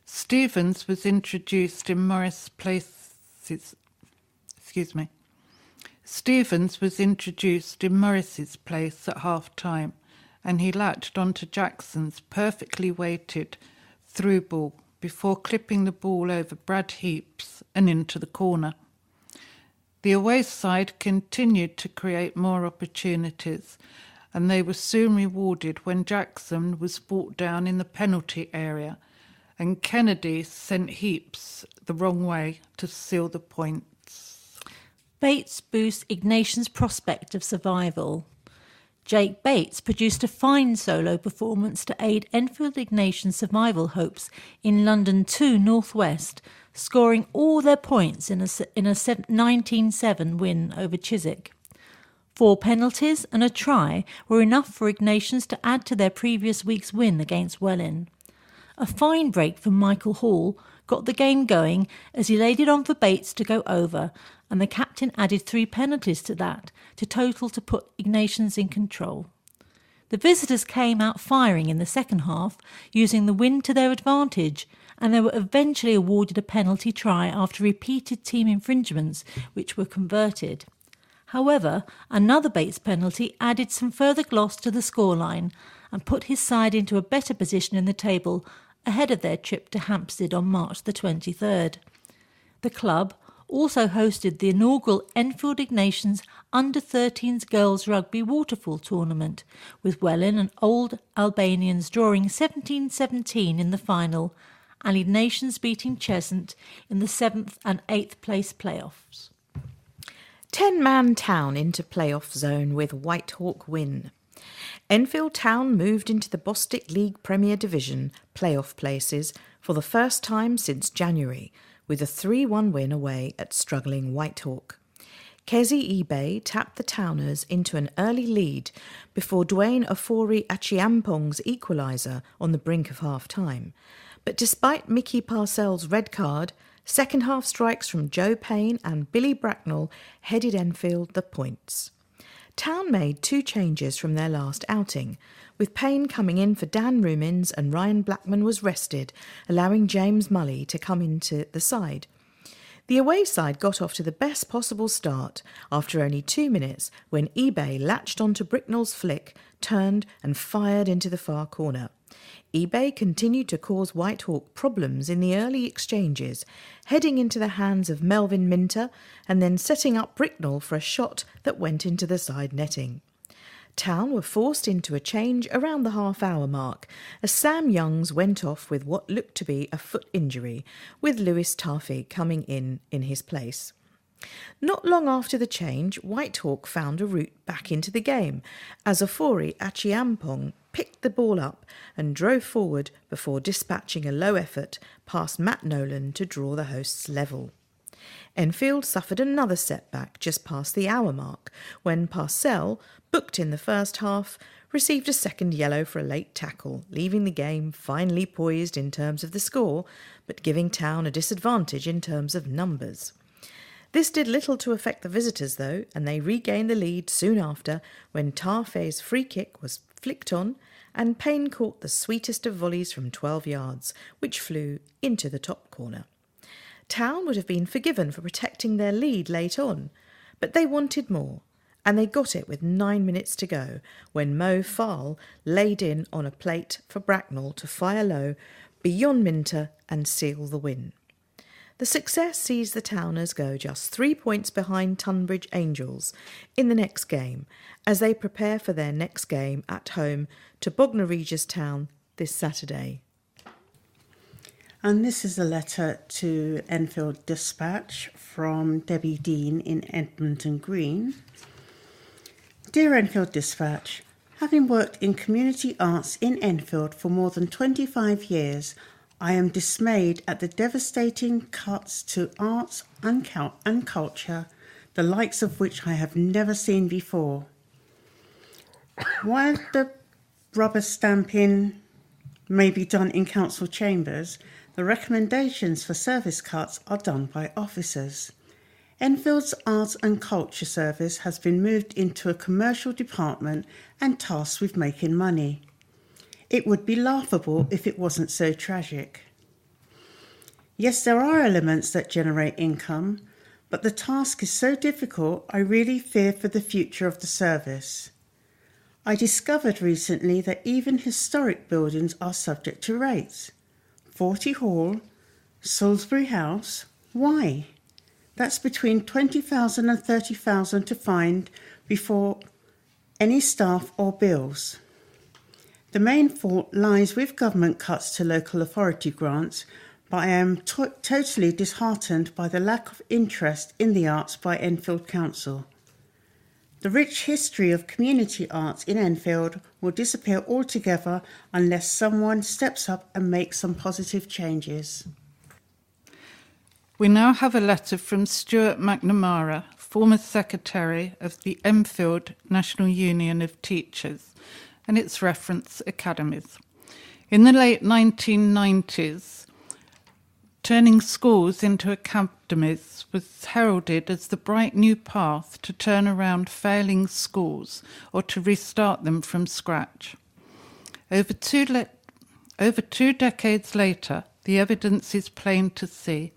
Stevens was introduced in Morris's place at half-time, and he latched onto Jackson's perfectly weighted through ball before clipping the ball over Brad Heaps and into the corner. The away side continued to create more opportunities, and they were soon rewarded when Jackson was brought down in the penalty area and Kennedy sent Heaps the wrong way to seal the points. Bates boosts Ignatian's prospect of survival. Jake Bates produced a fine solo performance to aid Enfield Ignatian's survival hopes in London 2 North West, scoring all their points in a 19-7 win over Chiswick. 4 penalties and a try were enough for Ignatians to add to their previous week's win against Welling. A fine break from Michael Hall got the game going as he laid it on for Bates to go over, and the captain added 3 penalties to that, to total to put Ignatians in control. The visitors came out firing in the second half, using the wind to their advantage, and they were eventually awarded a penalty try after repeated team infringements, which were converted. However, another Bates penalty added some further gloss to the scoreline and put his side into a better position in the table ahead of their trip to Hampstead on March the 23rd. The club also hosted the inaugural Enfield Ignations Under-13s Girls Rugby Waterfall Tournament, with Welwyn and Old Albanians drawing 17-17 in the final and Ignations beating Cheshunt in the 7th and 8th place playoffs. 10-man Town into playoff zone with Whitehawk win. Enfield Town moved into the Bostik League Premier Division playoff places for the first time since January, with a 3-1 win away at struggling Whitehawk. Kezi Ibe tapped the Towners into an early lead before Dwayne Ofori Achiampong's equaliser on the brink of half-time. But despite Mickey Parcell's red card, second-half strikes from Joe Payne and Billy Bracknell headed Enfield the points. Town made 2 changes from their last outing, with Payne coming in for Dan Rumins and Ryan Blackman was rested, allowing James Mully to come into the side. The away side got off to the best possible start after only 2 minutes when eBay latched onto Bricknell's flick, turned and fired into the far corner. eBay continued to cause Whitehawk problems in the early exchanges, heading into the hands of Melvin Minter and then setting up Bricknell for a shot that went into the side netting. Town were forced into a change around the half-hour mark as Sam Youngs went off with what looked to be a foot injury, with Lewis Taffy coming in his place. Not long after the change, Whitehawk found a route back into the game as Ofori Achiampong picked the ball up and drove forward before dispatching a low effort past Matt Nolan to draw the hosts level. Enfield suffered another setback just past the hour mark when Parcell, booked in the first half, received a second yellow for a late tackle, leaving the game finely poised in terms of the score, but giving Town a disadvantage in terms of numbers. This did little to affect the visitors, though, and they regained the lead soon after when Taffy's free kick was flicked on and Payne caught the sweetest of volleys from 12 yards, which flew into the top corner. Town would have been forgiven for protecting their lead late on, but they wanted more, and they got it with 9 minutes to go when Mo Farl laid in on a plate for Bracknell to fire low beyond Minter and seal the win. The success sees the Towners go just 3 points behind Tunbridge Angels in the next game as they prepare for their next game at home to Bognor Regis Town this Saturday. And this is a letter to Enfield Dispatch from Debbie Dean in Edmonton Green. Dear Enfield Dispatch, having worked in community arts in Enfield for more than 25 years, I am dismayed at the devastating cuts to arts and culture, the likes of which I have never seen before. While the rubber stamping may be done in council chambers, the recommendations for service cuts are done by officers. Enfield's Arts and Culture Service has been moved into a commercial department and tasked with making money. It would be laughable if it wasn't so tragic. Yes, there are elements that generate income, but the task is so difficult I really fear for the future of the service. I discovered recently that even historic buildings are subject to rates. Forty Hall, Salisbury House, why? That's between $20,000 and $30,000 to find before any staff or bills. The main fault lies with government cuts to local authority grants, but I am totally disheartened by the lack of interest in the arts by Enfield Council. The rich history of community arts in Enfield will disappear altogether unless someone steps up and makes some positive changes. We now have a letter from Stuart McNamara, former secretary of the Enfield National Union of Teachers, and its reference academies. In the late 1990s, turning schools into academies was heralded as the bright new path to turn around failing schools or to restart them from scratch. Over two decades later, the evidence is plain to see.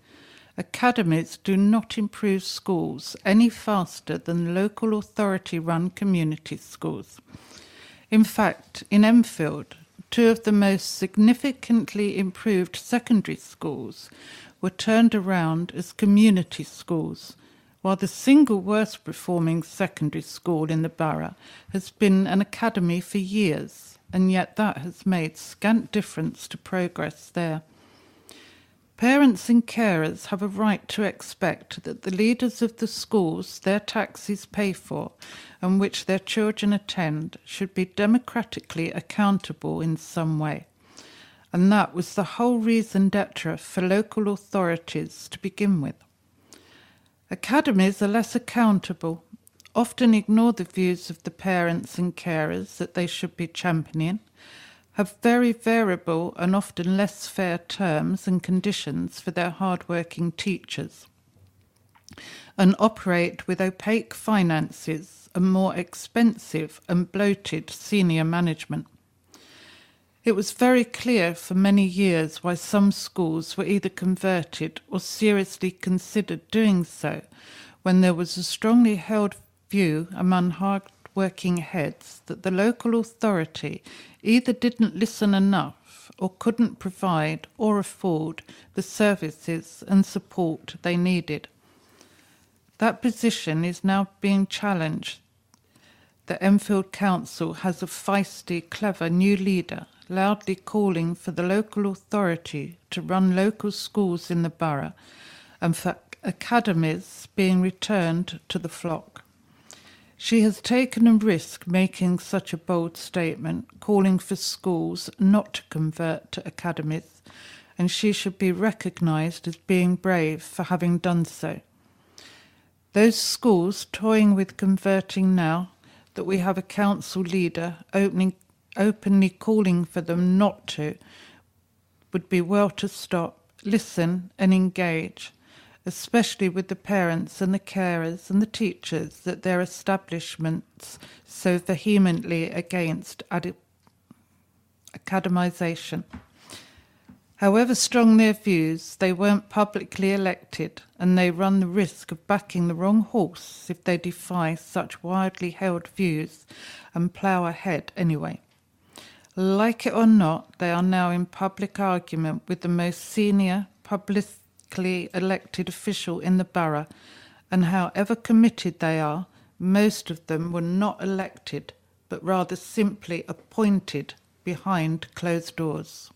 academies do not improve schools any faster than local authority-run community schools. In fact, in Enfield, 2 of the most significantly improved secondary schools were turned around as community schools, while the single worst performing secondary school in the borough has been an academy for years, and yet that has made scant difference to progress there. Parents and carers have a right to expect that the leaders of the schools their taxes pay for and which their children attend should be democratically accountable in some way. And that was the whole raison d'etre for local authorities to begin with. Academies are less accountable, often ignore the views of the parents and carers that they should be championing, have very variable and often less fair terms and conditions for their hard-working teachers, and operate with opaque finances and more expensive and bloated senior management. It was very clear for many years why some schools were either converted or seriously considered doing so, when there was a strongly held view among hard-working heads that the local authority either didn't listen enough or couldn't provide or afford the services and support they needed. That position is now being challenged. The Enfield Council has a feisty, clever new leader loudly calling for the local authority to run local schools in the borough and for academies being returned to the flock. She has taken a risk making such a bold statement, calling for schools not to convert to academies, and she should be recognised as being brave for having done so. Those schools toying with converting now that we have a council leader openly calling for them not to, would be well to stop, listen and engage, especially with the parents and the carers and the teachers that their establishments so vehemently against academisation. However strong their views, they weren't publicly elected, and they run the risk of backing the wrong horse if they defy such widely held views and plough ahead anyway. Like it or not, they are now in public argument with the most senior publicly elected official in the borough, and however committed they are, most of them were not elected, but rather simply appointed behind closed doors.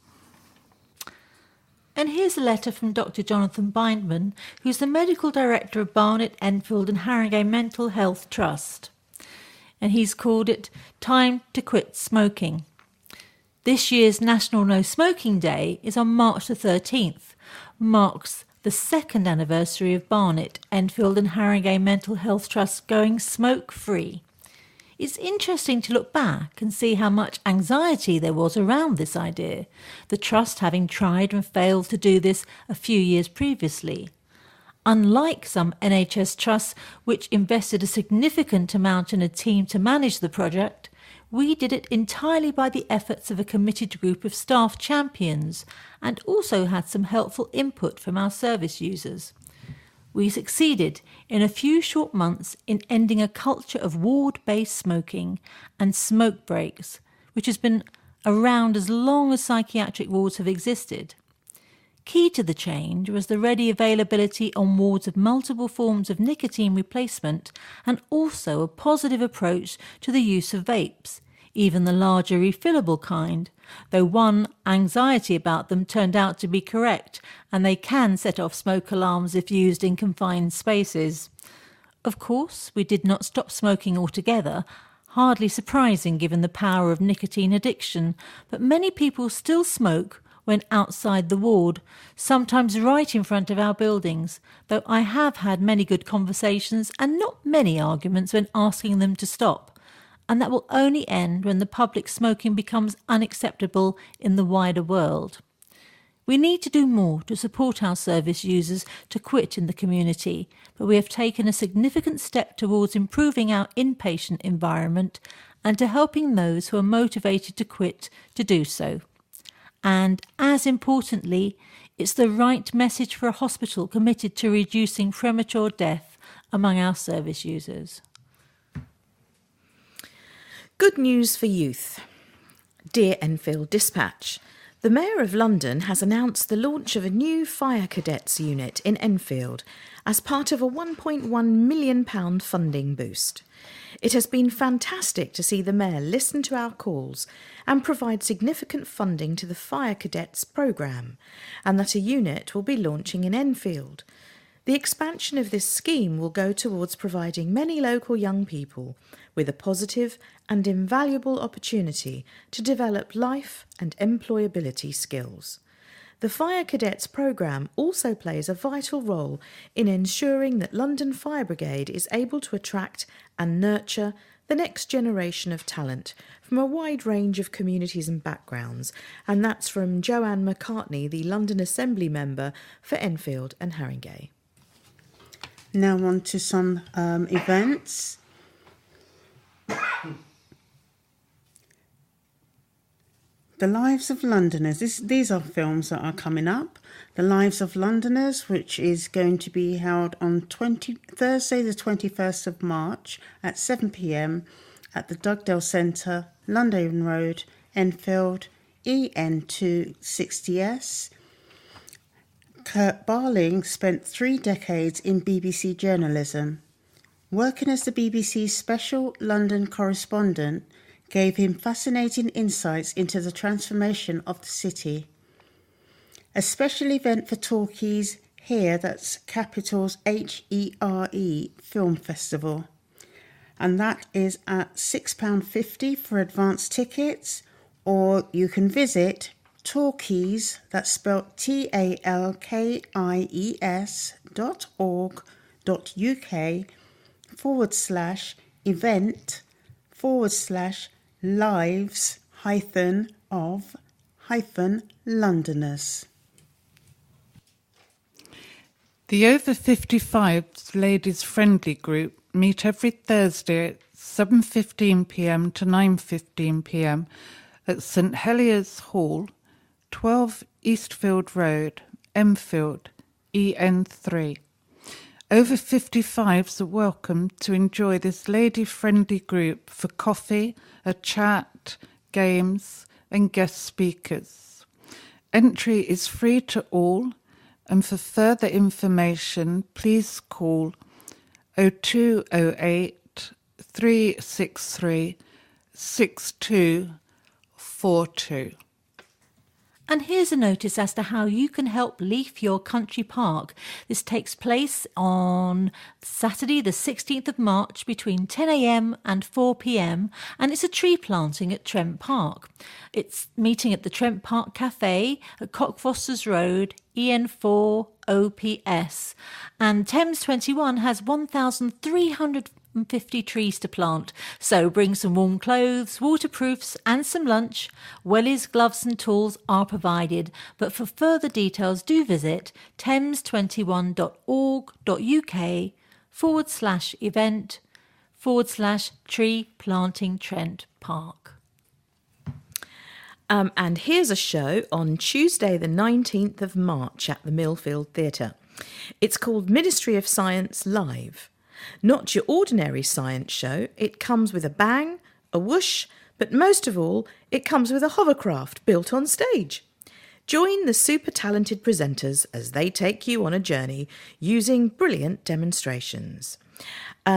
And here's a letter from Dr. Jonathan Bindman, who's the Medical Director of Barnet, Enfield and Harringay Mental Health Trust. And he's called it Time to Quit Smoking. This year's National No Smoking Day is on March the 13th, marks the second anniversary of Barnet, Enfield and Harringay Mental Health Trust going smoke-free. It's interesting to look back and see how much anxiety there was around this idea, the Trust having tried and failed to do this a few years previously. Unlike some NHS trusts which invested a significant amount in a team to manage the project, we did it entirely by the efforts of a committed group of staff champions and also had some helpful input from our service users. We succeeded in a few short months in ending a culture of ward-based smoking and smoke breaks, which has been around as long as psychiatric wards have existed. Key to the change was the ready availability on wards of multiple forms of nicotine replacement and also a positive approach to the use of vapes, even the larger refillable kind, though one anxiety about them turned out to be correct, and they can set off smoke alarms if used in confined spaces. Of course, we did not stop smoking altogether, hardly surprising given the power of nicotine addiction, but many people still smoke when outside the ward, sometimes right in front of our buildings, though I have had many good conversations and not many arguments when asking them to stop, and that will only end when the public smoking becomes unacceptable in the wider world. We need to do more to support our service users to quit in the community, but we have taken a significant step towards improving our inpatient environment and to helping those who are motivated to quit to do so. And as importantly, It's the right message for a hospital committed to reducing premature death among our service users. Good news for youth. Dear Enfield Dispatch, the Mayor of London has announced the launch of a new Fire Cadets unit in Enfield as part of a £1.1 million funding boost. It has been fantastic to see the Mayor listen to our calls and provide significant funding to the Fire Cadets programme, and that a unit will be launching in Enfield. The expansion of this scheme will go towards providing many local young people with a positive and invaluable opportunity to develop life and employability skills. The Fire Cadets programme also plays a vital role in ensuring that London Fire Brigade is able to attract and nurture the next generation of talent from a wide range of communities and backgrounds, and that's from Joanne McCartney, the London Assembly member for Enfield and Haringey. Now on to some events. The Lives of Londoners. These are films that are coming up. The Lives of Londoners, which is going to be held on Thursday the 21st of March at 7 p.m. at the Dugdale Centre, London Road, Enfield, EN260S. Kurt Barling spent 3 decades in BBC journalism. Working as the BBC's special London correspondent gave him fascinating insights into the transformation of the city. A special event for talkies here, that's Capital's HERE Film Festival. And that is at £6.50 for advance tickets, or you can visit Talkies, that's spelled talkies.org.uk/event/lives-of-Londoners. The Over 55s Ladies Friendly Group meet every Thursday at 7:15 p.m. to 9:15 p.m. at St Heliers Hall, 12 Eastfield Road, Enfield, EN3. Over 55s are welcome to enjoy this lady-friendly group for coffee, a chat, games and guest speakers. Entry is free to all, and for further information please call 0208 363 6242. And here's a notice as to how you can help leaf your country park. This takes place on Saturday the 16th of March between 10 a.m. and 4 p.m. and it's a tree planting at Trent Park. It's meeting at the Trent Park Cafe at Cockfosters Road, EN4 OPS. And Thames 21 has 1,350 trees to plant. So bring some warm clothes, waterproofs and some lunch. Wellies, gloves and tools are provided. But for further details, do visit thames21.org.uk/event/tree planting Trent Park. And here's a show on Tuesday the 19th of March at the Millfield Theatre. It's called Ministry of Science Live. Not your ordinary science show. It comes with a bang, a whoosh, but most of all, it comes with a hovercraft built on stage. Join the super talented presenters as they take you on a journey using brilliant demonstrations.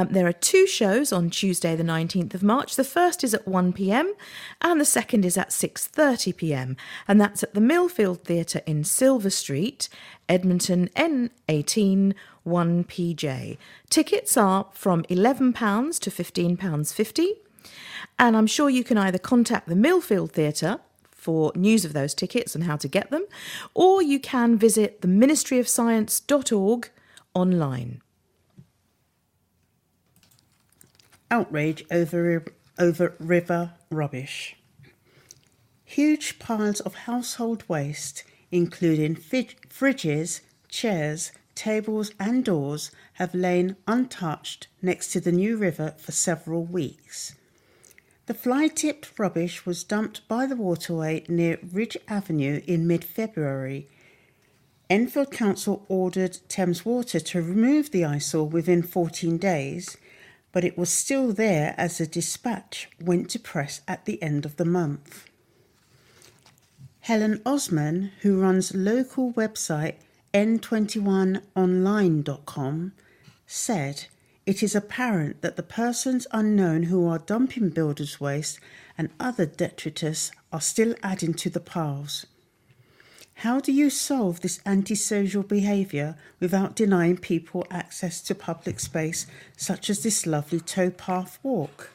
There are 2 shows on Tuesday the 19th of March. The first is at 1 p.m. and the second is at 6:30 p.m. and that's at the Millfield Theatre in Silver Street, Edmonton N18 1PJ. Tickets are from £11 to £15.50, and I'm sure you can either contact the Millfield Theatre for news of those tickets and how to get them, or you can visit the ministryofscience.org online. Outrage over river rubbish. Huge piles of household waste, including fridges, chairs, tables and doors, have lain untouched next to the new river for several weeks. The fly-tipped rubbish was dumped by the waterway near Ridge Avenue in mid-February. Enfield Council ordered Thames Water to remove the eyesore within 14 days, but it was still there as the Dispatch went to press at the end of the month. Helen Osman, who runs local website n21online.com, said, "It is apparent that the persons unknown who are dumping builders' waste and other detritus are still adding to the piles. How do you solve this antisocial behaviour without denying people access to public space such as this lovely towpath walk?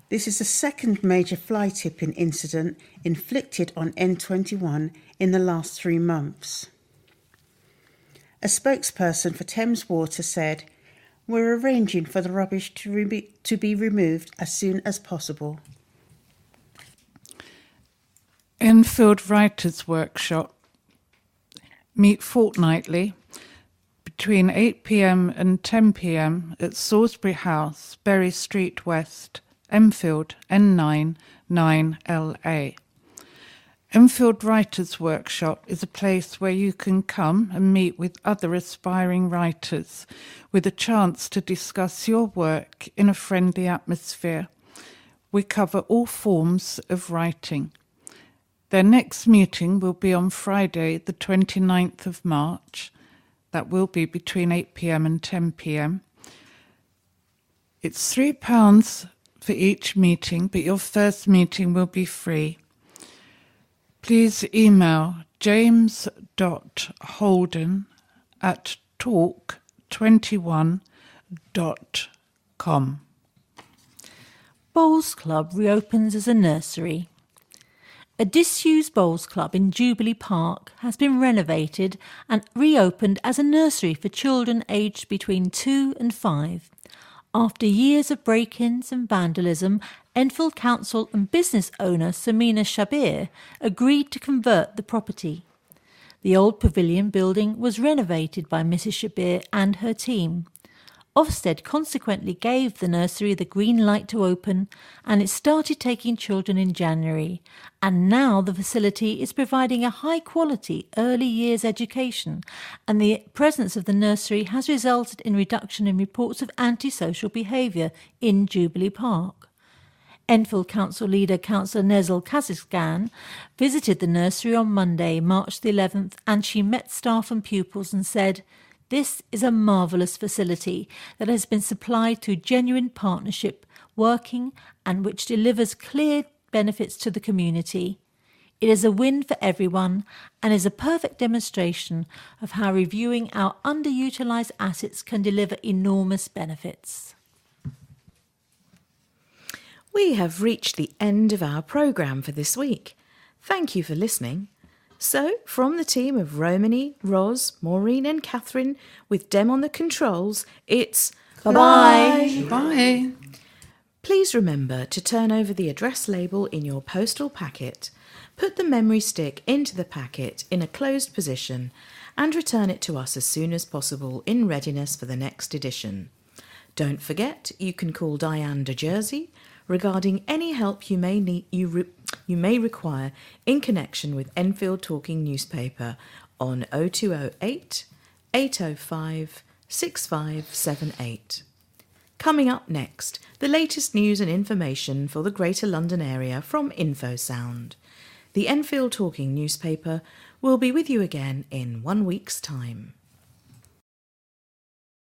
This is the second major fly tipping incident inflicted on N21 in the last 3 months." A spokesperson for Thames Water said, "We're arranging for the rubbish to be removed as soon as possible." Enfield Writers' Workshop meet fortnightly between 8 p.m. and 10 p.m. at Salisbury House, Berry Street West, Enfield, N9 9LA. Enfield Writers' Workshop is a place where you can come and meet with other aspiring writers with a chance to discuss your work in a friendly atmosphere. We cover all forms of writing. Their next meeting will be on Friday, the 29th of March. That will be between 8 p.m. and 10 p.m. It's £3 for each meeting, but your first meeting will be free. Please email james.holden@talk21.com. Bowls Club reopens as a nursery. A disused bowls club in Jubilee Park has been renovated and reopened as a nursery for children aged between 2 and 5. After years of break-ins and vandalism, Enfield Council and business owner Samina Shabir agreed to convert the property. The old pavilion building was renovated by Mrs. Shabir and her team. Ofsted consequently gave the nursery the green light to open, and it started taking children in January. And now the facility is providing a high-quality early years education, and the presence of the nursery has resulted in reduction in reports of antisocial behaviour in Jubilee Park. Enfield Council leader Councillor Nezel Kaziskan visited the nursery on Monday, March the 11th, and she met staff and pupils and said, "This is a marvellous facility that has been supplied through genuine partnership, working and which delivers clear benefits to the community. It is a win for everyone and is a perfect demonstration of how reviewing our underutilised assets can deliver enormous benefits." We have reached the end of our programme for this week. Thank you for listening. So, from the team of Romany, Ros, Maureen and Katherin, with Dem on the controls, it's bye-bye. Bye. Please remember to turn over the address label in your postal packet, put the memory stick into the packet in a closed position, and return it to us as soon as possible in readiness for the next edition. Don't forget, you can call Diane de Jersey regarding any help you may require in connection with Enfield Talking newspaper on 0208 805 6578. Coming up next, the latest news and information for the Greater London area from InfoSound. The Enfield Talking newspaper will be with you again in 1 week's time.